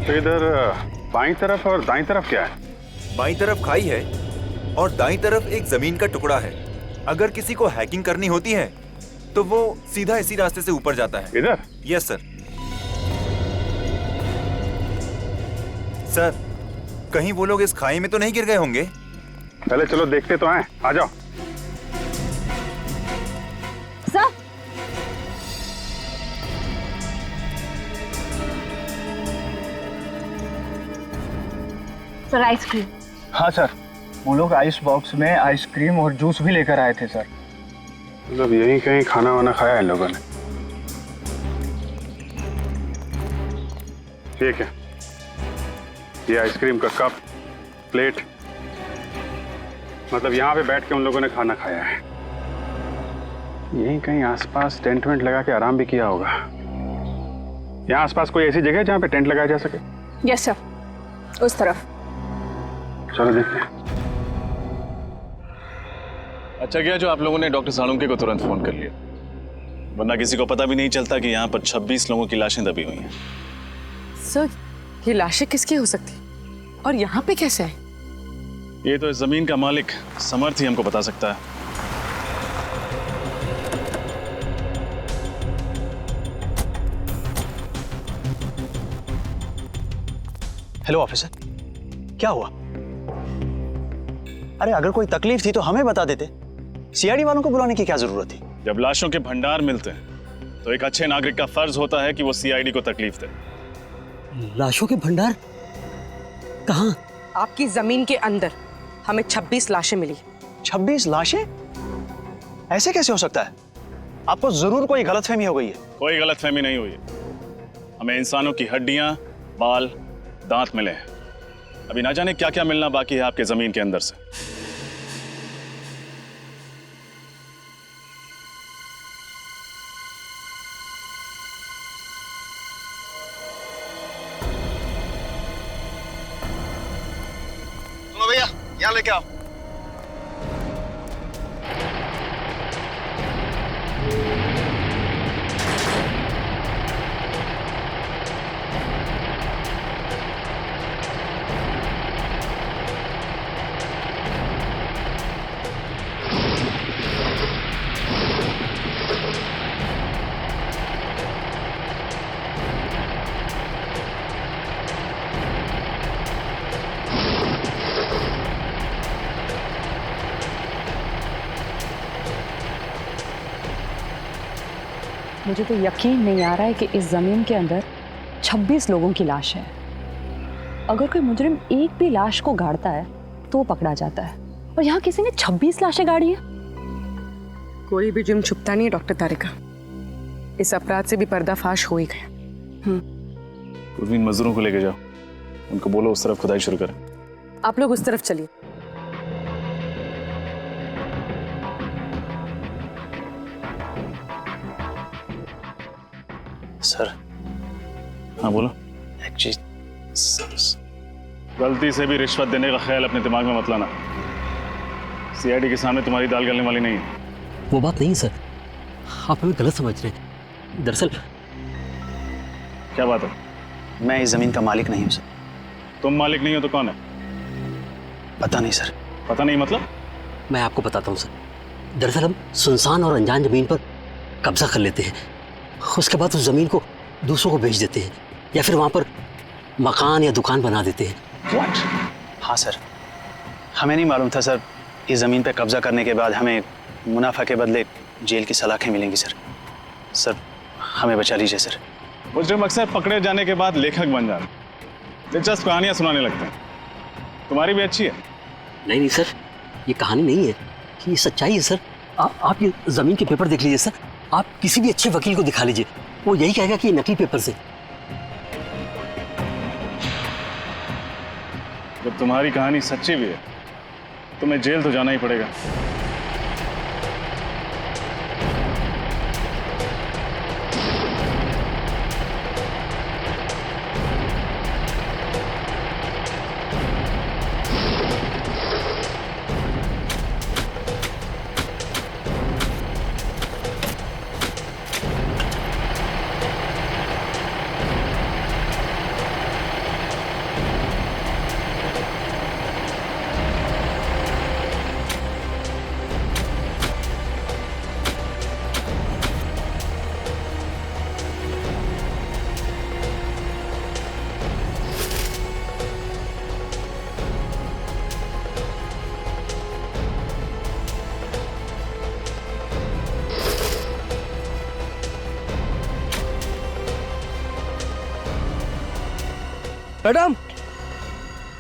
तो इधर बाईं तरफ और दाईं तरफ क्या है? बाईं तरफ खाई है और दाईं तरफ एक जमीन का टुकड़ा है। अगर किसी को हैकिंग करनी होती है तो वो सीधा इसी रास्ते से ऊपर जाता है। इधर? Yes sir. सर, कहीं वो लोग इस खाई में तो नहीं गिर गए होंगे? पहले चलो देखते तो हैं, आ जाओ। Sir, sir ice cream. हाँ सर, वो लोग आइस बॉक्स में आइसक्रीम और जूस भी लेकर आए थे सर। मतलब यहीं कहीं खाना वाना खाया इन लोगों ने। ठीक है, ये आइसक्रीम का कप, प्लेट, मतलब यहाँ पे बैठ के उन लोगों ने खाना खाया है। यहीं कहीं आसपास टेंट वेंट लगा के आराम भी किया होगा। यहाँ आसपास कोई ऐसी जगह है जहाँ पे टेंट लगाया जा सके? यस सर, उस तरफ। चलो देखते हैं। अच्छा किया जो आप लोगों ने डॉक्टर सालुंके को तुरंत फोन कर लिया, वरना किसी को पता भी नहीं चलता कि यहाँ पर 26 लोगों की लाशें दबी हुई हैं। सर, ये लाशें किसकी हो सकती और यहाँ पे कैसे है? ये तो इस जमीन का मालिक समर्थ ही हमको बता सकता है। हेलो ऑफिसर, क्या हुआ? अरे अगर कोई तकलीफ थी तो हमें बता देते। सीआईडी वालों को बुलाने की क्या जरूरत थी? जब लाशों के भंडार मिलते हैं तो एक अच्छे नागरिक का फर्ज होता है कि वो सीआईडी को तकलीफ दे। लाशों के भंडार कहाँ? आपकी जमीन के अंदर हमें 26 लाशें मिली। 26 लाशें? ऐसे कैसे हो सकता है? आपको जरूर कोई गलतफहमी हो गई है। कोई गलतफहमी नहीं हुई है। हमें इंसानों की हड्डियां, बाल, दांत मिले हैं। अभी ना जाने क्या क्या मिलना बाकी है आपके जमीन के अंदर से। सुनो भैया, यहाँ लेके आओ। मुझे तो यकीन नहीं आ रहा है कि इस जमीन के अंदर 26 लोगों की लाश है। अगर कोई मुजरिम एक भी लाश को गाड़ता है तो वो पकड़ा जाता है, और यहाँ किसी ने 26 लाशें गाड़ी है। कोई भी जुर्म छुपता नहीं है डॉक्टर तारिका। इस अपराध से भी पर्दाफाश हो ही गया। उर्मीन मजदूरों को लेके जाओ, उनको बोलो उस तरफ खुदाई शुरू करें। आप लोग उस तरफ चलिए। सर। हाँ बोलो। गलती से भी रिश्वत देने का ख्याल अपने दिमाग में मत लाना। सीआईडी के सामने तुम्हारी दाल गलने वाली नहीं है। वो बात नहीं सर, आप हमें गलत समझ रहे हैं। दरअसल क्या बात है? मैं इस जमीन का मालिक नहीं हूँ सर। तुम मालिक नहीं हो तो कौन है? पता नहीं सर। पता नहीं मतलब? मैं आपको बताता हूँ सर। दरअसल हम सुनसान और अनजान जमीन पर कब्जा कर लेते हैं, उसके बाद उस जमीन को दूसरों को बेच देते हैं, या फिर वहाँ पर मकान या दुकान बना देते हैं। What? हाँ सर, हमें नहीं मालूम था सर इस ज़मीन पे कब्जा करने के बाद हमें मुनाफा के बदले जेल की सलाखें मिलेंगी सर। सर हमें बचा लीजिए सर। मुजरिम अक्सर पकड़े जाने के बाद लेखक बन जाते, दिलचस्प कहानियां सुनाने लगते हैं। तुम्हारी भी अच्छी है। नहीं सर, ये कहानी नहीं है, ये सच्चाई है सर। आप ये जमीन के पेपर देख लीजिए सर। आप किसी भी अच्छे वकील को दिखा लीजिए, वो यही कहेगा कि ये नकली पेपर से। जब तुम्हारी कहानी सच्ची भी है, तुम्हें जेल तो जाना ही पड़ेगा। मैडम,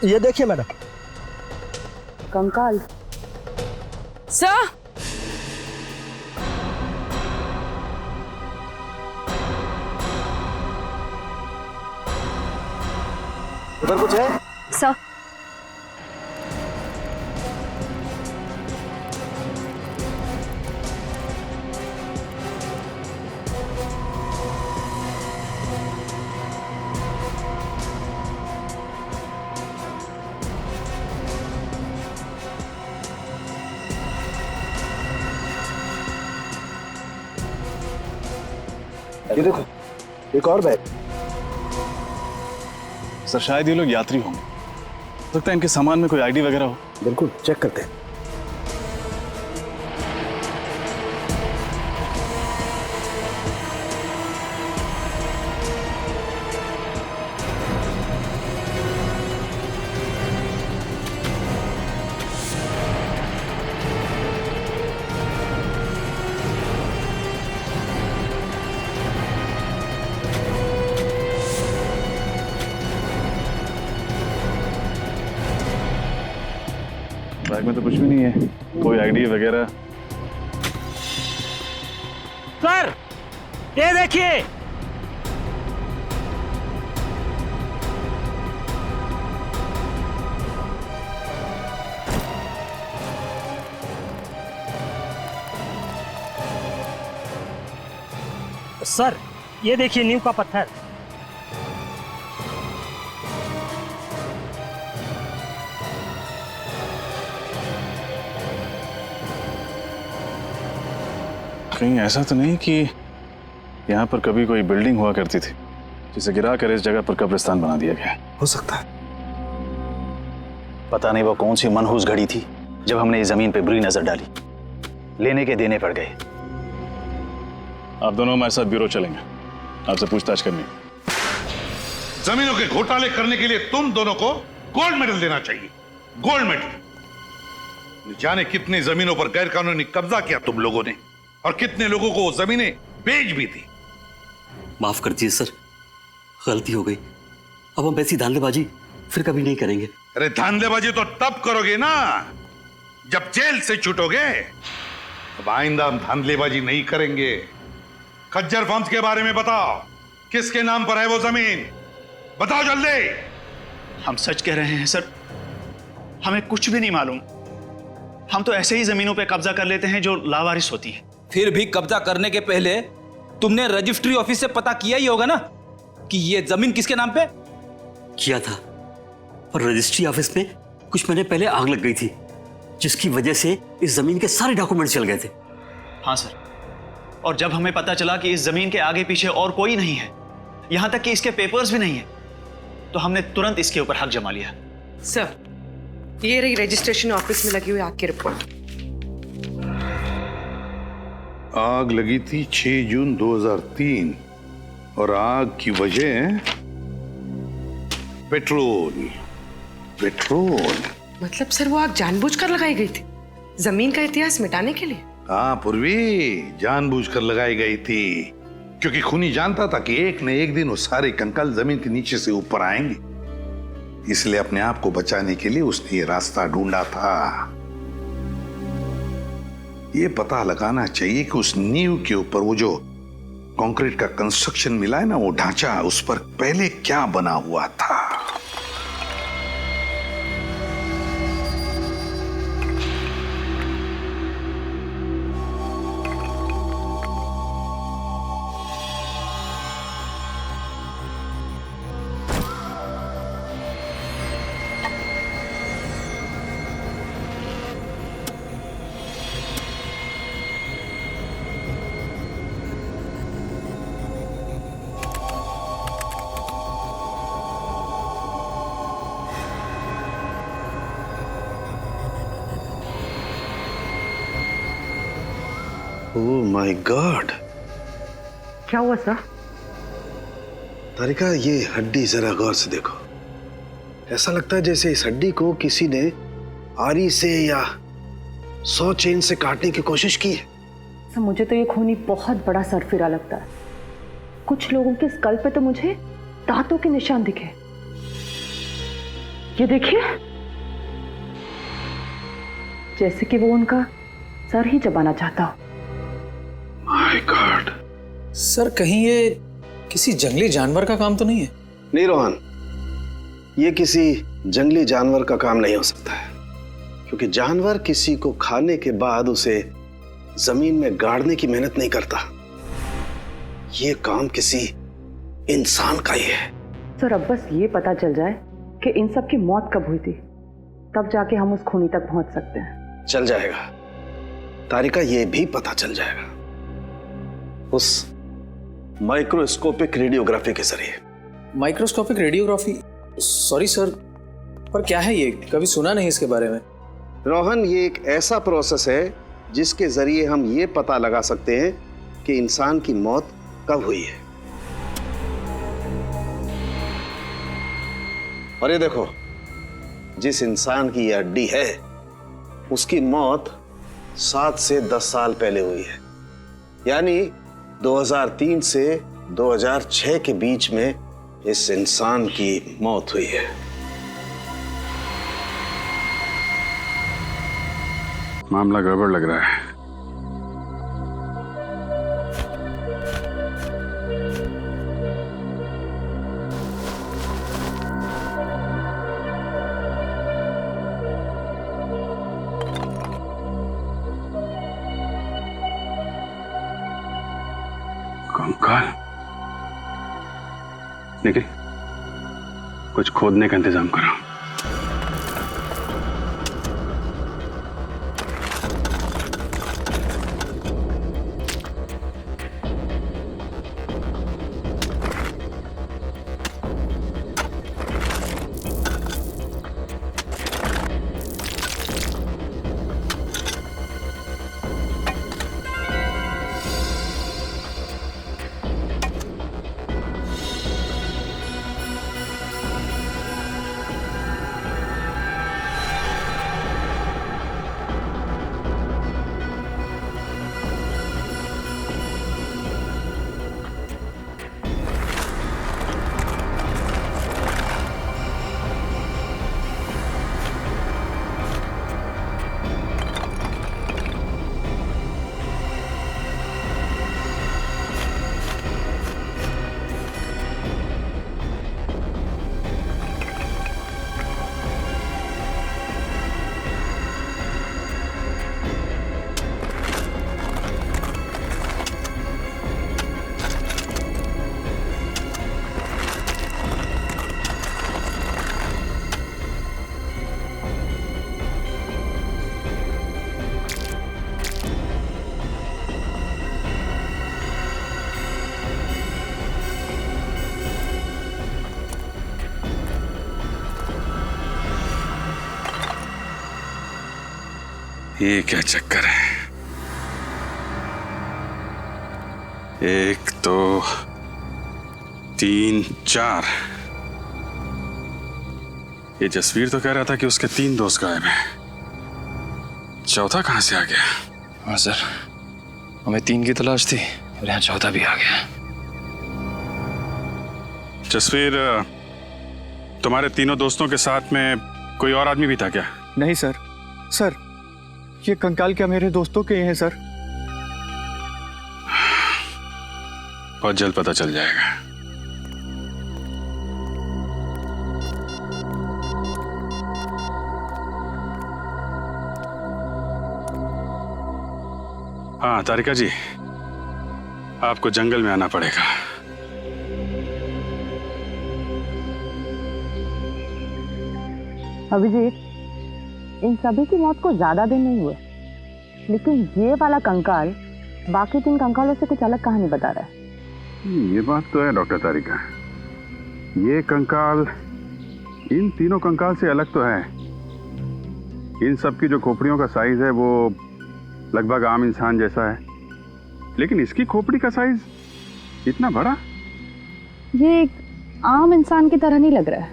ये देखिए मैडम। कंकाल सर, उधर कुछ है? सर, ये देखो, एक और बैग। सर शायद ये लोग यात्री होंगे, हो सकता है इनके सामान में कोई आईडी वगैरह हो। बिल्कुल, चेक करते हैं। बैग में तो कुछ भी नहीं है, कोई आईडी वगैरह। सर, ये देखिए। सर ये देखिए नींव का पत्थर। कहीं ऐसा तो नहीं कि यहाँ पर कभी कोई बिल्डिंग हुआ करती थी जिसे गिरा कर इस जगह पर कब्रिस्तान बना दिया गया? हो सकता है। पता नहीं वो कौन सी मनहूस घड़ी थी जब हमने इस जमीन पे बुरी नजर डाली, लेने के देने पड़ गए। आप दोनों हमारे साथ ब्यूरो चलेंगे, आपसे पूछताछ करनी। जमीनों के घोटाले करने के लिए तुम दोनों को गोल्ड मेडल देना चाहिए, गोल्ड मेडल। जाने कितनी जमीनों पर गैर कानूनी कब्जा किया तुम लोगों ने, और कितने लोगों को जमीनें बेच भी दी। माफ कर दीजिए सर, गलती हो गई। अब हम ऐसी धांधलेबाजी फिर कभी नहीं करेंगे। अरे धांधलेबाजी तो तब करोगे ना जब जेल से छूटोगे। अब आइंदा हम धांधलेबाजी नहीं करेंगे। खज्जर फर्म्स के बारे में बताओ, किसके नाम पर है वो जमीन? बताओ जल्दी। हम सच कह रहे हैं सर, हमें कुछ भी नहीं मालूम। हम तो ऐसे ही जमीनों पे कब्जा कर लेते हैं जो लावारिस होती है। फिर भी कब्जा करने के पहले तुमने रजिस्ट्री ऑफिस से पता किया ही होगा ना कि ये जमीन किसके नाम पे? किया था, और रजिस्ट्री ऑफिस में कुछ महीने पहले आग लग गई थी, जिसकी वजह से इस जमीन के सारे डॉक्यूमेंट चल गए थे। हाँ सर, और जब हमें पता चला कि इस जमीन के आगे पीछे और कोई नहीं है, यहां तक कि इसके पेपर्स भी नहीं है, तो हमने तुरंत इसके ऊपर हक जमा लिया। सर, ये रही रजिस्ट्रेशन ऑफिस में लगी हुई आग की रिपोर्ट। आग लगी थी 6 जून 2003 और आग की वजह पेट्रोल। मतलब सर वो आग जानबूझकर लगाई गई थी, जमीन का इतिहास मिटाने के लिए? हाँ पूर्वी, जानबूझकर लगाई गई थी, क्योंकि खूनी जानता था कि एक न एक दिन वो सारे कंकाल जमीन के नीचे से ऊपर आएंगे। इसलिए अपने आप को बचाने के लिए उसने ये रास्ता ढूंढा था। ये पता लगाना चाहिए कि उस नींव के ऊपर वो जो कंक्रीट का कंस्ट्रक्शन मिला है ना, वो ढांचा, उस पर पहले क्या बना हुआ था। ओह माय गॉड, क्या हुआ सर? तारिका, ये हड्डी जरा गौर से देखो। ऐसा लगता है जैसे इस हड्डी को किसी ने आरी से या 100 चेन से काटने की कोशिश की है। सर मुझे तो ये खूनी बहुत बड़ा सरफिरा लगता है। कुछ लोगों के स्कल पे तो मुझे दांतों के निशान दिखे। ये देखिए, जैसे कि वो उनका सर ही चबाना चाहता हो। My God. सर कहीं ये किसी जंगली जानवर का काम तो नहीं है? नहीं रोहन, ये किसी जंगली जानवर का काम नहीं हो सकता है, क्योंकि जानवर किसी को खाने के बाद उसे जमीन में गाड़ने की मेहनत नहीं करता। ये काम किसी इंसान का ही है। सर अब बस ये पता चल जाए कि इन सब की मौत कब हुई थी, तब जाके हम उस खूनी तक पहुंच सकते हैं। चल जाएगा तारिका, ये भी पता चल जाएगा उस माइक्रोस्कोपिक रेडियोग्राफी के जरिए। Microscopic radiography? सॉरी सर, पर क्या है ये? कभी सुना नहीं इसके बारे में। रोहन, ये एक ऐसा प्रोसेस है जिसके जरिए हम ये पता लगा सकते हैं कि इंसान की मौत कब हुई है। और ये देखो, जिस इंसान की ये हड्डी है उसकी मौत 7 से 10 साल पहले हुई है, यानी 2003 से 2006 के बीच में इस इंसान की मौत हुई है। मामला गड़बड़ लग रहा है। कंकाल? निखिल, कुछ खोदने का इंतजाम करो। ये क्या चक्कर है? एक दो तीन चार। ये जसवीर तो कह रहा था कि उसके 3 दोस्त गायब हैं। चौथा कहां से आ गया? हाँ सर, हमें 3 की तलाश थी और यहाँ चौथा भी आ गया। जसवीर, तुम्हारे तीनों दोस्तों के साथ में कोई और आदमी भी था क्या? नहीं सर। सर, ये कंकाल क्या मेरे दोस्तों के हैं सर? बहुत जल्द पता चल जाएगा। हाँ तारिका जी, आपको जंगल में आना पड़ेगा। अभिजीत, इन सभी की मौत को ज्यादा दिन नहीं हुए, लेकिन ये वाला कंकाल बाकी 3 कंकालों से कुछ अलग कहानी बता रहा है। ये बात तो है डॉक्टर तारिका, ये कंकाल इन तीनों कंकाल से अलग तो है। इन सब की जो खोपड़ियों का साइज है वो लगभग आम इंसान जैसा है, लेकिन इसकी खोपड़ी का साइज इतना बड़ा। ये एक आम इंसान की तरह नहीं लग रहा है।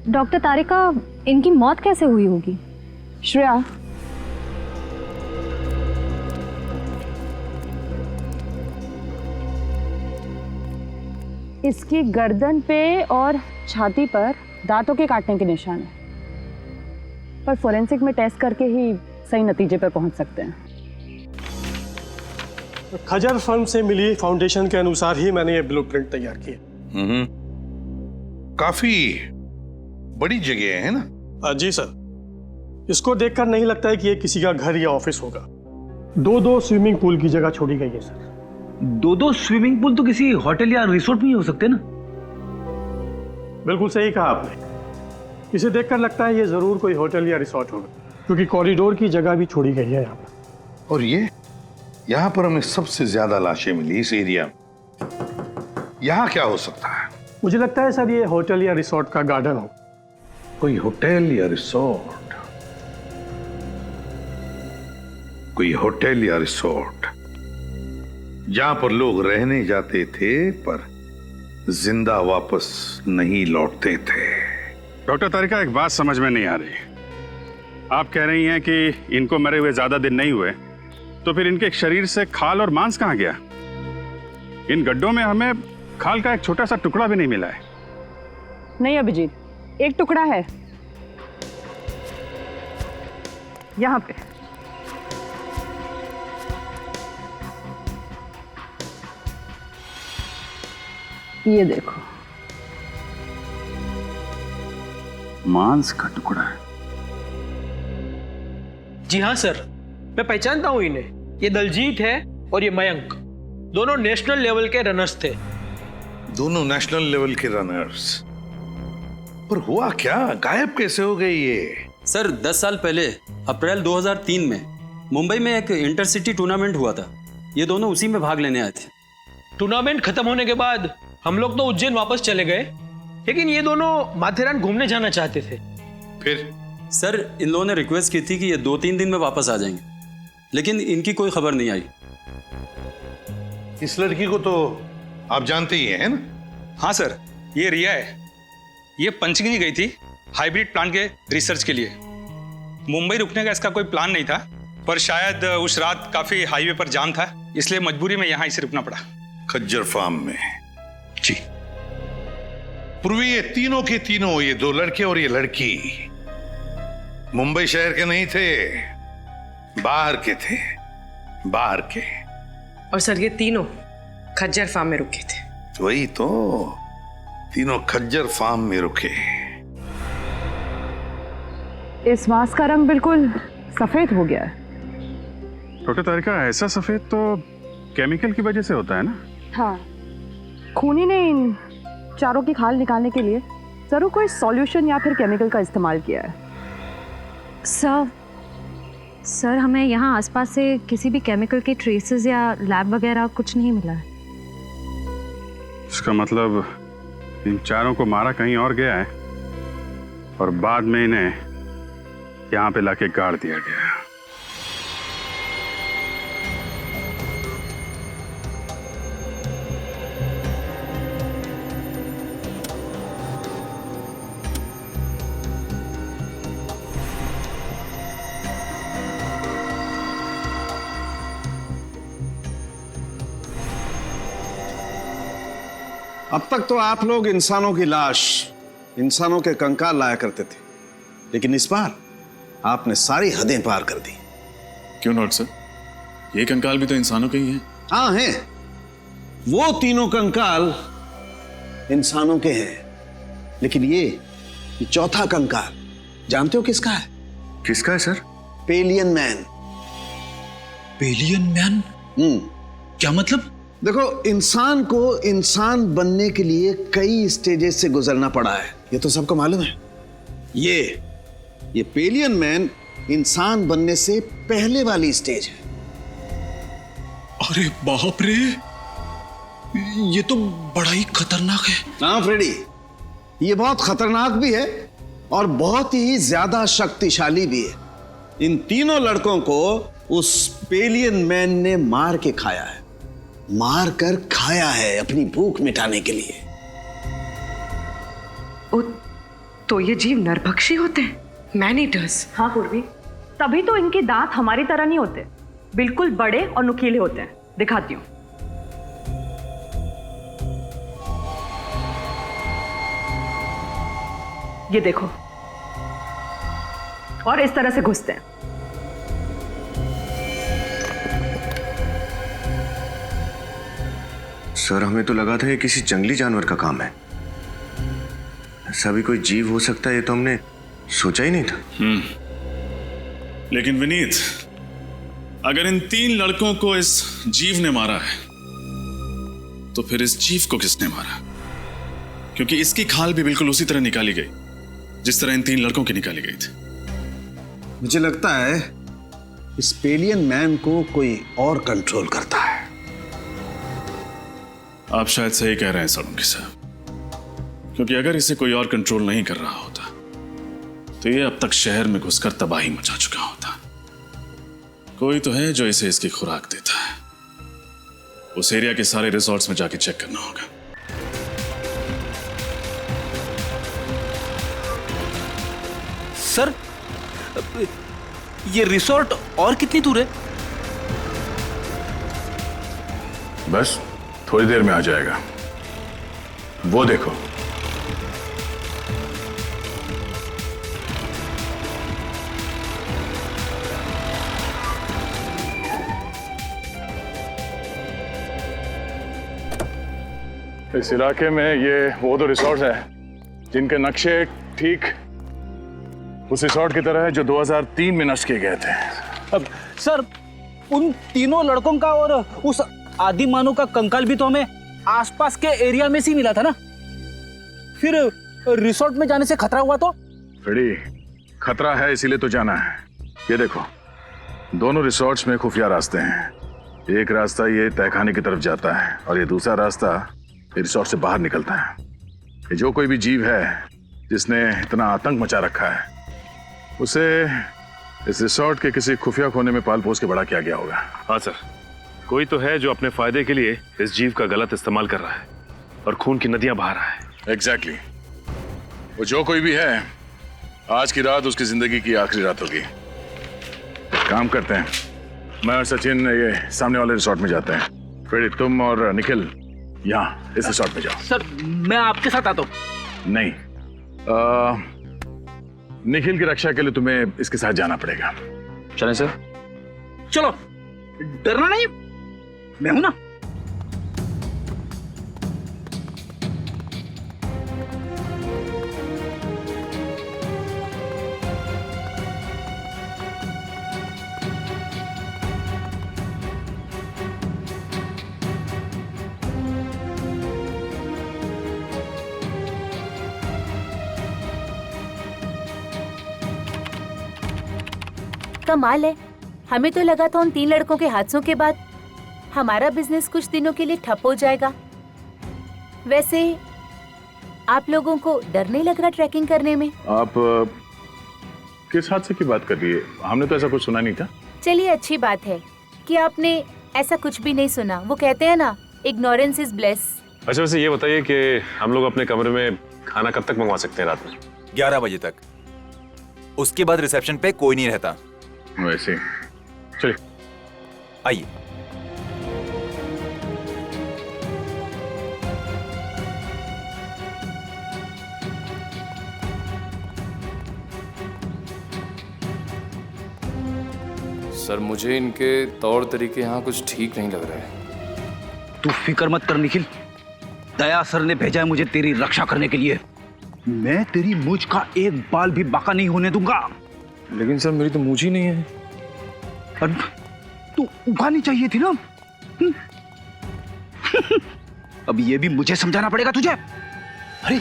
डॉक्टर तारिका, इनकी मौत कैसे हुई होगी? श्रेया, इसकी गर्दन पे और छाती पर दांतों के काटने के निशान है, पर फोरेंसिक में टेस्ट करके ही सही नतीजे पर पहुंच सकते हैं। खजर फर्म से मिली फाउंडेशन के अनुसार ही मैंने ये ब्लूप्रिंट तैयार किया। काफी बड़ी जगह है ना? जी सर, इसको देखकर नहीं लगता है कि ये किसी का घर या ऑफिस होगा। 2 स्विमिंग पूल की जगह छोड़ी गई है सर। 2 स्विमिंग पूल तो किसी होटल या रिसोर्ट में ही हो सकते ना? बिल्कुल सही कहा आपने। इसे देखकर लगता है ये जरूर कोई होटल या रिसोर्ट होगा, क्योंकि कॉरिडोर की जगह भी छोड़ी गई है यहाँ पर। और ये यहाँ पर हमें सबसे ज्यादा लाशें मिली इस एरिया में। यहाँ क्या हो सकता है? मुझे लगता है सर ये होटल या रिसोर्ट का गार्डन हो। कोई होटल या रिसोर्ट, कोई होटल या रिसोर्ट जहां पर लोग रहने जाते थे पर जिंदा वापस नहीं लौटते थे। डॉक्टर तारिका, एक बात समझ में नहीं आ रही। आप कह रही हैं कि इनको मरे हुए ज्यादा दिन नहीं हुए, तो फिर इनके शरीर से खाल और मांस कहां गया? इन गड्ढों में हमें खाल का एक छोटा सा टुकड़ा भी नहीं मिला है। नहीं अभिजीत, एक टुकड़ा है यहाँ पे। ये देखो, मांस का टुकड़ा है। जी हाँ सर, मैं पहचानता हूं इन्हें। ये दलजीत है और ये मयंक, दोनों नेशनल लेवल के रनर्स थे। दोनों नेशनल लेवल के रनर्स? पर हुआ क्या, गायब कैसे हो गए ये? सर 10 साल पहले अप्रैल 2003 में मुंबई में एक इंटरसिटी टूर्नामेंट हुआ था। ये दोनों उसी में भाग लेने आए थे। टूर्नामेंट खत्म होने के बाद हम लोग तो उज्जैन वापस चले गए, लेकिन ये दोनों माथेरान घूमने जाना चाहते थे। फिर? सर इन लोगों ने रिक्वेस्ट की थी कि ये 2-3 दिन में वापस आ जाएंगे, लेकिन इनकी कोई खबर नहीं आई। इस लड़की को तो आप जानते ही हैं ना? हाँ सर, ये रिया है। ये पंचगनी गई थी हाइब्रिड प्लांट के रिसर्च के लिए। मुंबई रुकने का इसका कोई प्लान नहीं था, पर शायद उस रात काफी हाईवे पर जाम था, इसलिए मजबूरी में यहाँ इसे रुकना पड़ा। खज्जर फार्म में? जी। पूर्वी ये तीनों के तीनों, ये 2 लड़के और ये लड़की मुंबई शहर के नहीं थे, बाहर के थे, बाहर के। और सर ये तीनों खज्जर फार्म में रुके थे। वही तो, तीनों खज्जर फार्म में रुके। इस मांस का रंग बिल्कुल सफेद हो गया है। डॉक्टर तारिका, ऐसा सफेद तो केमिकल की वजह से होता है ना? हाँ, खूनी ने इन चारों की खाल निकालने के लिए जरूर कोई सॉल्यूशन या फिर केमिकल का इस्तेमाल किया है। सर हमें यहाँ आसपास से किसी भी केमिकल के ट्रेसेस या लैब वगैरह कुछ नहीं मिला है। इसका मतलब इन चारों को मारा कहीं और गया है और बाद में इन्हें यहाँ पे लाके गाड़ दिया गया। अब तक तो आप लोग इंसानों की लाश, इंसानों के कंकाल लाया करते थे, लेकिन इस बार आपने सारी हदें पार कर दी। क्यों नॉट सर, ये कंकाल भी तो इंसानों के ही हैं। हाँ हैं, वो तीनों कंकाल इंसानों के हैं, लेकिन ये चौथा कंकाल जानते हो किसका है? किसका है sir? Pavilion man. Pavilion man? क्या मतलब? देखो, इंसान को इंसान बनने के लिए कई स्टेजेस से गुजरना पड़ा है, ये तो सबको मालूम है। ये पेलियन मैन इंसान बनने से पहले वाली स्टेज है। अरे बाप रे, ये तो बड़ा ही खतरनाक है। हाँ फ्रेडी, ये बहुत खतरनाक भी है और बहुत ही ज्यादा शक्तिशाली भी है। इन तीनों लड़कों को उस पेलियन मैन ने मार के खाया है, मार कर खाया है अपनी भूख मिटाने के लिए। तो ये जीव नरभक्षी होते हैं, मैन ईटर्स। हाँ पूर्वी, तभी तो इनके दांत हमारी तरह नहीं होते, बिल्कुल बड़े और नुकीले होते हैं। दिखाती हूं। ये देखो, और इस तरह से घुसते हैं। सर, हमें तो लगा था ये किसी जंगली जानवर का काम है। ऐसा भी कोई जीव हो सकता है, ये तो हमने सोचा ही नहीं था। लेकिन विनीत, अगर इन 3 लड़कों को इस जीव ने मारा है, तो फिर इस जीव को किसने मारा? क्योंकि इसकी खाल भी बिल्कुल उसी तरह निकाली गई जिस तरह इन 3 लड़कों की निकाली गई थी। मुझे लगता है इस पेलियन मैन को कोई और कंट्रोल करता है। आप शायद सही कह रहे हैं सोलंकी साहब, क्योंकि अगर इसे कोई और कंट्रोल नहीं कर रहा होता तो ये अब तक शहर में घुसकर तबाही मचा चुका होता। कोई तो है जो इसे इसकी खुराक देता है। उस एरिया के सारे रिसोर्ट्स में जाके चेक करना होगा। सर, ये रिसोर्ट और कितनी दूर है? बस थोड़ी देर में आ जाएगा, वो देखो। इस इलाके में ये वो दो रिसोर्ट हैं जिनके नक्शे ठीक उस रिसोर्ट की तरह है जो 2003 में नष्ट किए गए थे। अब सर, उन तीनों लड़कों का और उस आदि मानव का कंकाल भी तो हमें आसपास के एरिया में से ही मिला था ना। फिर रिसोर्ट में जाने से खतरा हुआ तो? फ्रेडी, खतरा है इसीलिए तो जाना है। ये देखो, दोनों रिसोर्ट्स में खुफिया रास्ते हैं। एक रास्ता ये तहखाने की तरफ जाता है और ये दूसरा रास्ता रिसोर्ट से बाहर निकलता है। ये जो कोई भी जीव है जिसने इतना आतंक मचा रखा है, उसे इस रिसोर्ट के किसी खुफिया कोने में पाल पोस के बड़ा किया गया होगा। हाँ सर, कोई तो है जो अपने फायदे के लिए इस जीव का गलत इस्तेमाल कर रहा है और खून की नदियां बहा रहा है। एग्जैक्टली। वो जो कोई भी है, आज की रात उसकी जिंदगी की आखिरी रात होगी। काम करते हैं, मैं और सचिन ये सामने वाले रिसोर्ट में जाते हैं। फिर तुम और निखिल यहाँ इस रिसोर्ट में जाओ। सर मैं आपके साथ आता हूँ। नहीं, निखिल की रक्षा के लिए तुम्हें इसके साथ जाना पड़ेगा। चलें सर? चलो, डरना नहीं, मैं हूं ना। कमाल है, हमें तो लगा था उन 3 लड़कों के हादसों के बाद हमारा बिजनेस कुछ दिनों के लिए ठप हो जाएगा। वैसे आप लोगों को डर नहीं लग रहा ट्रैकिंग करने में? आप किस हादसे की बात कर रही है? हमने तो ऐसा कुछ सुना नहीं था। चलिए, अच्छी बात है कि आपने ऐसा कुछ भी नहीं सुना। वो कहते हैं ना, इग्नोरेंस इज ब्लेस। अच्छा, वैसे ये बताइए कि हम लोग अपने कमरे में खाना कब तक मंगवा सकते हैं? रात में 11 बजे तक। उसके बाद रिसेप्शन पे कोई नहीं रहता। वैसे चलिए, आइए। सर मुझे इनके तौर तरीके यहाँ कुछ ठीक नहीं लग रहे हैं। तू फिक्र मत कर निखिल, दया सर ने भेजा है मुझे तेरी रक्षा करने के लिए। मैं तेरी मूंछ का एक बाल भी बाका नहीं होने दूंगा। लेकिन सर मेरी तो मूंछ ही नहीं है। अरे तू उगानी चाहिए थी ना। अब ये भी मुझे समझाना पड़ेगा तुझे। अरे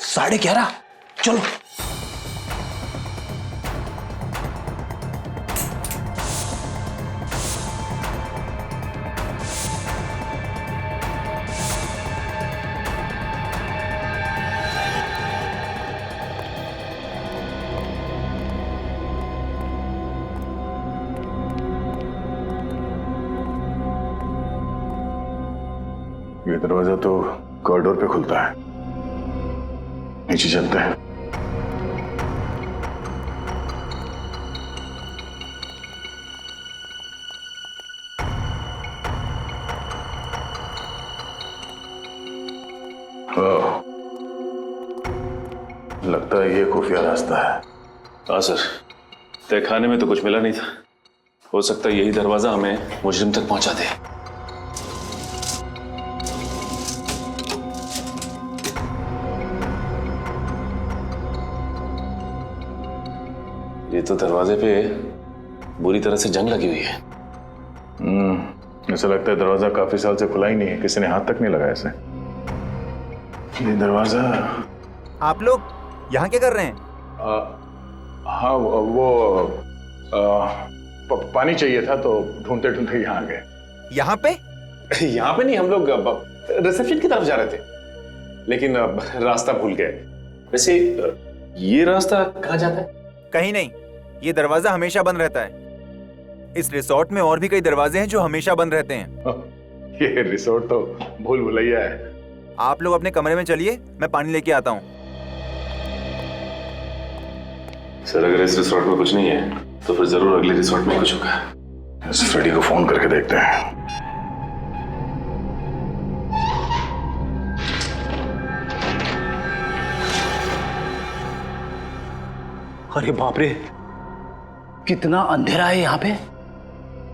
11:30, चलो। ये दरवाजा तो कॉरिडोर पे खुलता है। नीचे चलते हैं। लगता है ये खुफिया रास्ता है। हाँ सर, तहखाने में तो कुछ मिला नहीं था। हो सकता है यही दरवाजा हमें मुजरिम तक पहुंचा दे। ये तो दरवाजे पे बुरी तरह से जंग लगी हुई है। ऐसा लगता है दरवाजा काफी साल से खुला ही नहीं है, किसी ने हाथ तक नहीं लगाया इसे। ये दरवाजा। आप लोग यहाँ क्या कर रहे हैं? हाँ, वो पानी चाहिए था तो ढूंढते ढूंढते यहाँ आ गए। यहाँ पे? यहाँ पे नहीं, हम लोग रिसेप्शन की तरफ जा रहे थे, लेकिन रास्ता भूल गए। वैसे ये रास्ता कहाँ जाता है? कहीं नहीं, ये दरवाजा हमेशा बंद रहता है। इस रिसोर्ट में और भी कई दरवाजे हैं जो हमेशा बंद रहते हैं। ये रिसोर्ट तो भूल भुलैया है। आप लोग अपने कमरे में चलिए, मैं पानी लेके आता हूँ। सर अगर इस रिसोर्ट में कुछ नहीं है तो फिर जरूर अगले रिसोर्ट में कुछ होगा। इस फ्रेडी को फोन करके देखते हैं। अरे बाप रे, कितना अंधेरा है यहाँ पे।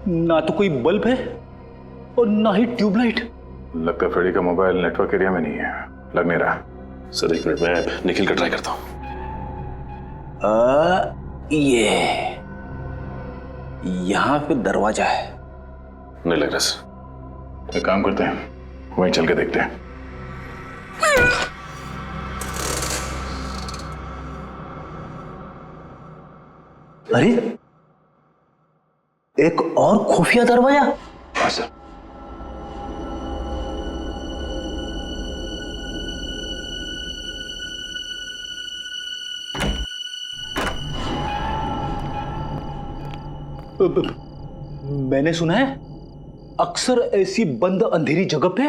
ना तो कोई बल्ब है और ना ही ट्यूबलाइट। लगता है फ्रेडी का मोबाइल नेटवर्क एरिया में नहीं है, लग नहीं रहा। सर 1 मिनट, मैं निखिल का ट्राई करता हूँ। ये यहाँ पे दरवाजा है। नहीं लग रहा सर। एक काम करते हैं, वहीं चल के देखते हैं। अरे एक और खुफिया दरवाजा। हाँ सर। मैंने सुना है अक्सर ऐसी बंद अंधेरी जगह पे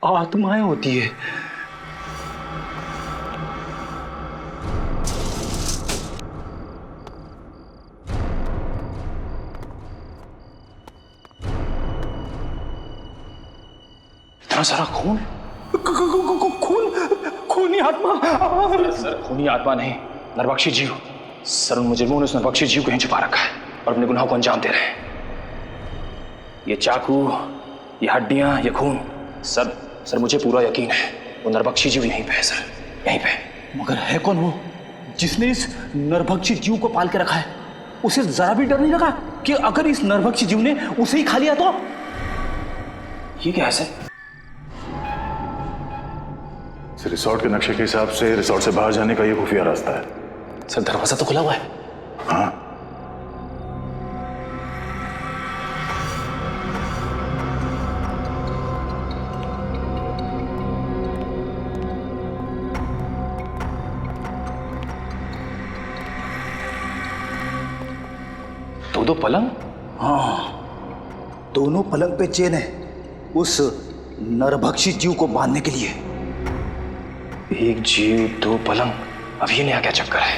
आत्माएं होती है। इतना सारा खून, खूनी आत्मा। सर खूनी आत्मा नहीं, नरभक्षी जीव। सर उन मुजरिमों ने उस नरभक्षी जीव को यहीं छुपा रखा है और अपने गुनाहों को अंजाम दे रहे हैं। ये चाकू, ये हड्डियां, ये खून, सर मुझे पूरा यकीन है वो नरभक्षी जीव यहीं पे है सर, यहीं पे। मगर है कौन वो जिसने इस नरभक्षी जीव को पाल के रखा है? उसे जरा भी डर नहीं लगा कि अगर इस नरभक्षी जीव ने उसे ही खा लिया तो? ये क्या है सर? रिसोर्ट के नक्शे के हिसाब से रिसोर्ट से बाहर जाने का ये खुफिया रास्ता है। सर दरवाजा तो खुला हुआ है। हाँ। दो पलंग? हाँ, दोनों पलंग पे चेन है उस नरभक्षी जीव को बांधने के लिए। एक जीव दो पलंग, अब ये नया क्या चक्कर है?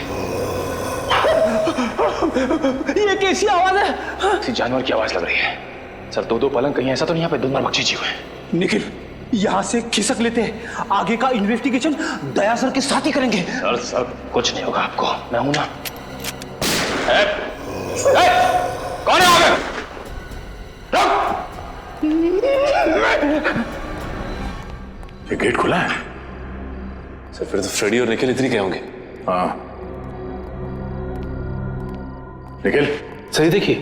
ये कैसी आवाज है? किसी जानवर की आवाज लग रही है। सर दो पलंग, कहीं ऐसा तो नहीं यहाँ पे दो नरभक्षी जीव है? निखिल, यहाँ से खिसक लेते हैं, आगे का इन्वेस्टिगेशन दया सर के साथ ही करेंगे। सर कुछ नहीं होगा आपको, मैं हूं ना। कौन है वहां पे? ये गेट खुला है। सर फिर तो फ्रेडी और निखिल इतनी क्या होंगे? हाँ निखिल, सही देखिए,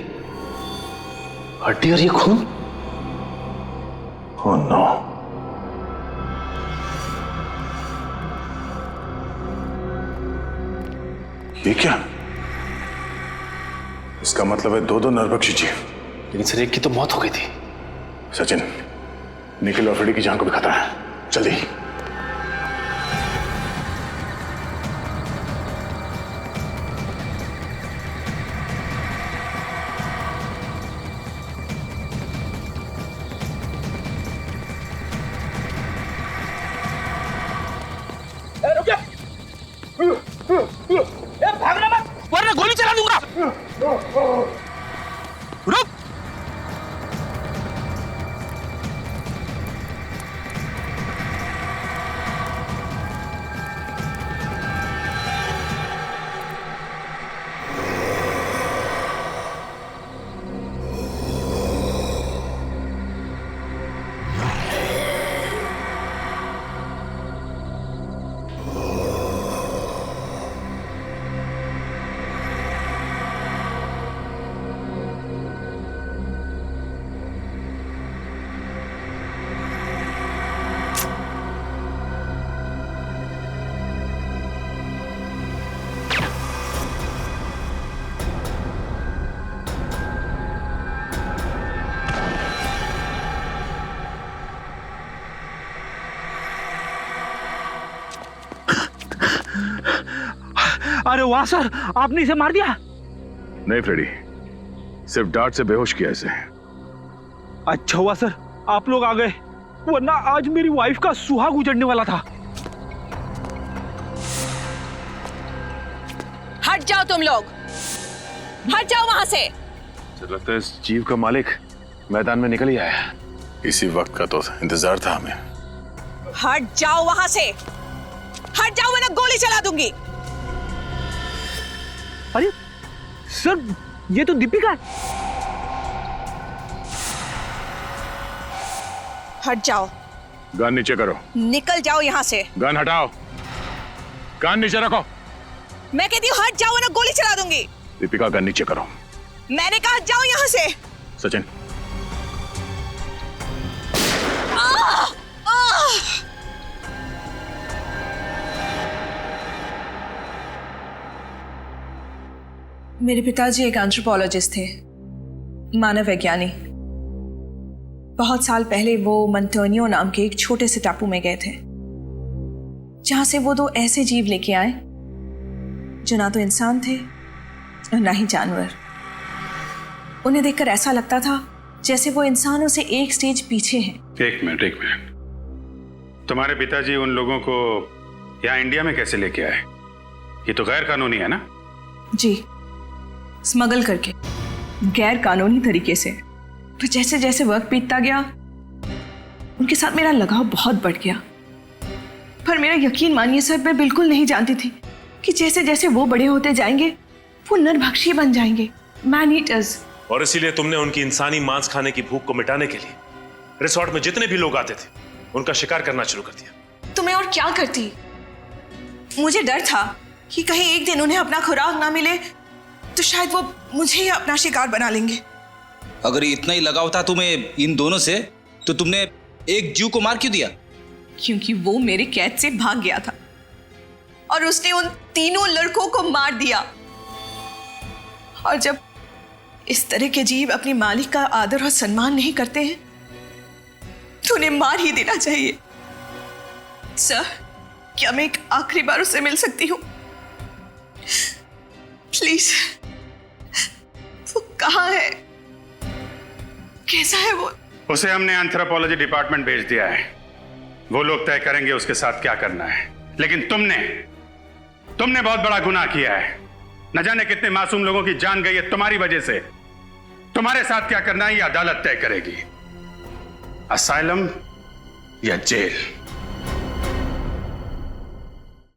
हड्डी और ये खून। ओह नो, ये क्या? इसका मतलब है दो नरभक्षी जीव। लेकिन सर एक की तो मौत हो गई थी। सचिन, निखिल और फ्रेडी की जान को भी खतरा है, जल्दी। भागना मत, वरना गोली चला दूंगा। रुक। अरे वाह सर, आपने इसे मार दिया? नहीं फ्रेडी, सिर्फ डांट से बेहोश किया इसे। अच्छा हुआ सर आप लोग आ गए, वरना आज मेरी वाइफ का सुहाग उजड़ने वाला था। हट जाओ तुम लोग, हट जाओ वहां से। लगता है इस जीव का मालिक मैदान में निकल ही आया। इसी वक्त का तो इंतजार था हमें। हट जाओ वहां से, हट जाओ वरना गोली चला दूंगी। अरे सर, ये तो दीपिका है। हट जाओ। गन नीचे करो। निकल जाओ यहाँ से। गन हटाओ, गन नीचे रखो। मैं कहती हूँ हट जाओ वरना गोली चला दूंगी। दीपिका गन नीचे करो। मैंने कहा हट जाओ यहाँ से। सचिन, मेरे पिताजी एक एंथ्रोपोलॉजिस्ट थे, मानव वैज्ञानी। बहुत साल पहले वो मंटोनियो नाम के एक छोटे से टापू में गए थे, जहां से वो 2 ऐसे जीव लेके आए जो ना तो इंसान थे और ना ही जानवर। उन्हें देखकर ऐसा लगता था जैसे वो इंसानों से एक स्टेज पीछे हैं। एक मिनट, तुम्हारे पिताजी उन लोगों को यहाँ इंडिया में कैसे लेके आए? ये तो गैर कानूनी है ना? जी, स्मगल करके, गैर कानूनी तरीके से। पर जैसे जैसे वक्त बीतता गया उनके साथ मेरा लगाव बहुत बढ़ गया। पर मेरा यकीन मानिए सर, मैं बिल्कुल नहीं जानती थी कि जैसे जैसे वो बड़े होते जाएंगे वो नरभक्षी बन जाएंगे, मैन ईटर्स। और इसीलिए तुमने उनकी इंसानी मांस खाने की भूख को मिटाने के लिए रिसोर्ट में जितने भी लोग आते थे उनका शिकार करना शुरू कर दिया। तो मैं और क्या करती? मुझे डर था कि कहीं एक दिन उन्हें अपना खुराक ना मिले तो शायद वो मुझे ही अपना शिकार बना लेंगे। अगर इतना ही लगाव था तुम्हें इन दोनों से, तो तुमने एक जीव को मार क्यों दिया? क्योंकि वो मेरे कैद से भाग गया था और उसने उन तीनों लड़कों को मार दिया। और जब इस तरह के जीव अपने मालिक का आदर और सम्मान नहीं करते हैं तो उन्हें मार ही देना चाहिए। सर, क्या मैं एक आखिरी बार उससे मिल सकती हूँ? प्लीज। वो कहाँ है? कैसा है वो? उसे हमने एंथ्रोपोलॉजी डिपार्टमेंट भेज दिया है। वो लोग तय करेंगे उसके साथ क्या करना है। लेकिन तुमने बहुत बड़ा गुनाह किया है। न जाने कितने मासूम लोगों की जान गई है तुम्हारी वजह से। तुम्हारे साथ क्या करना है ये अदालत तय करेगी, असाइलम या जेल।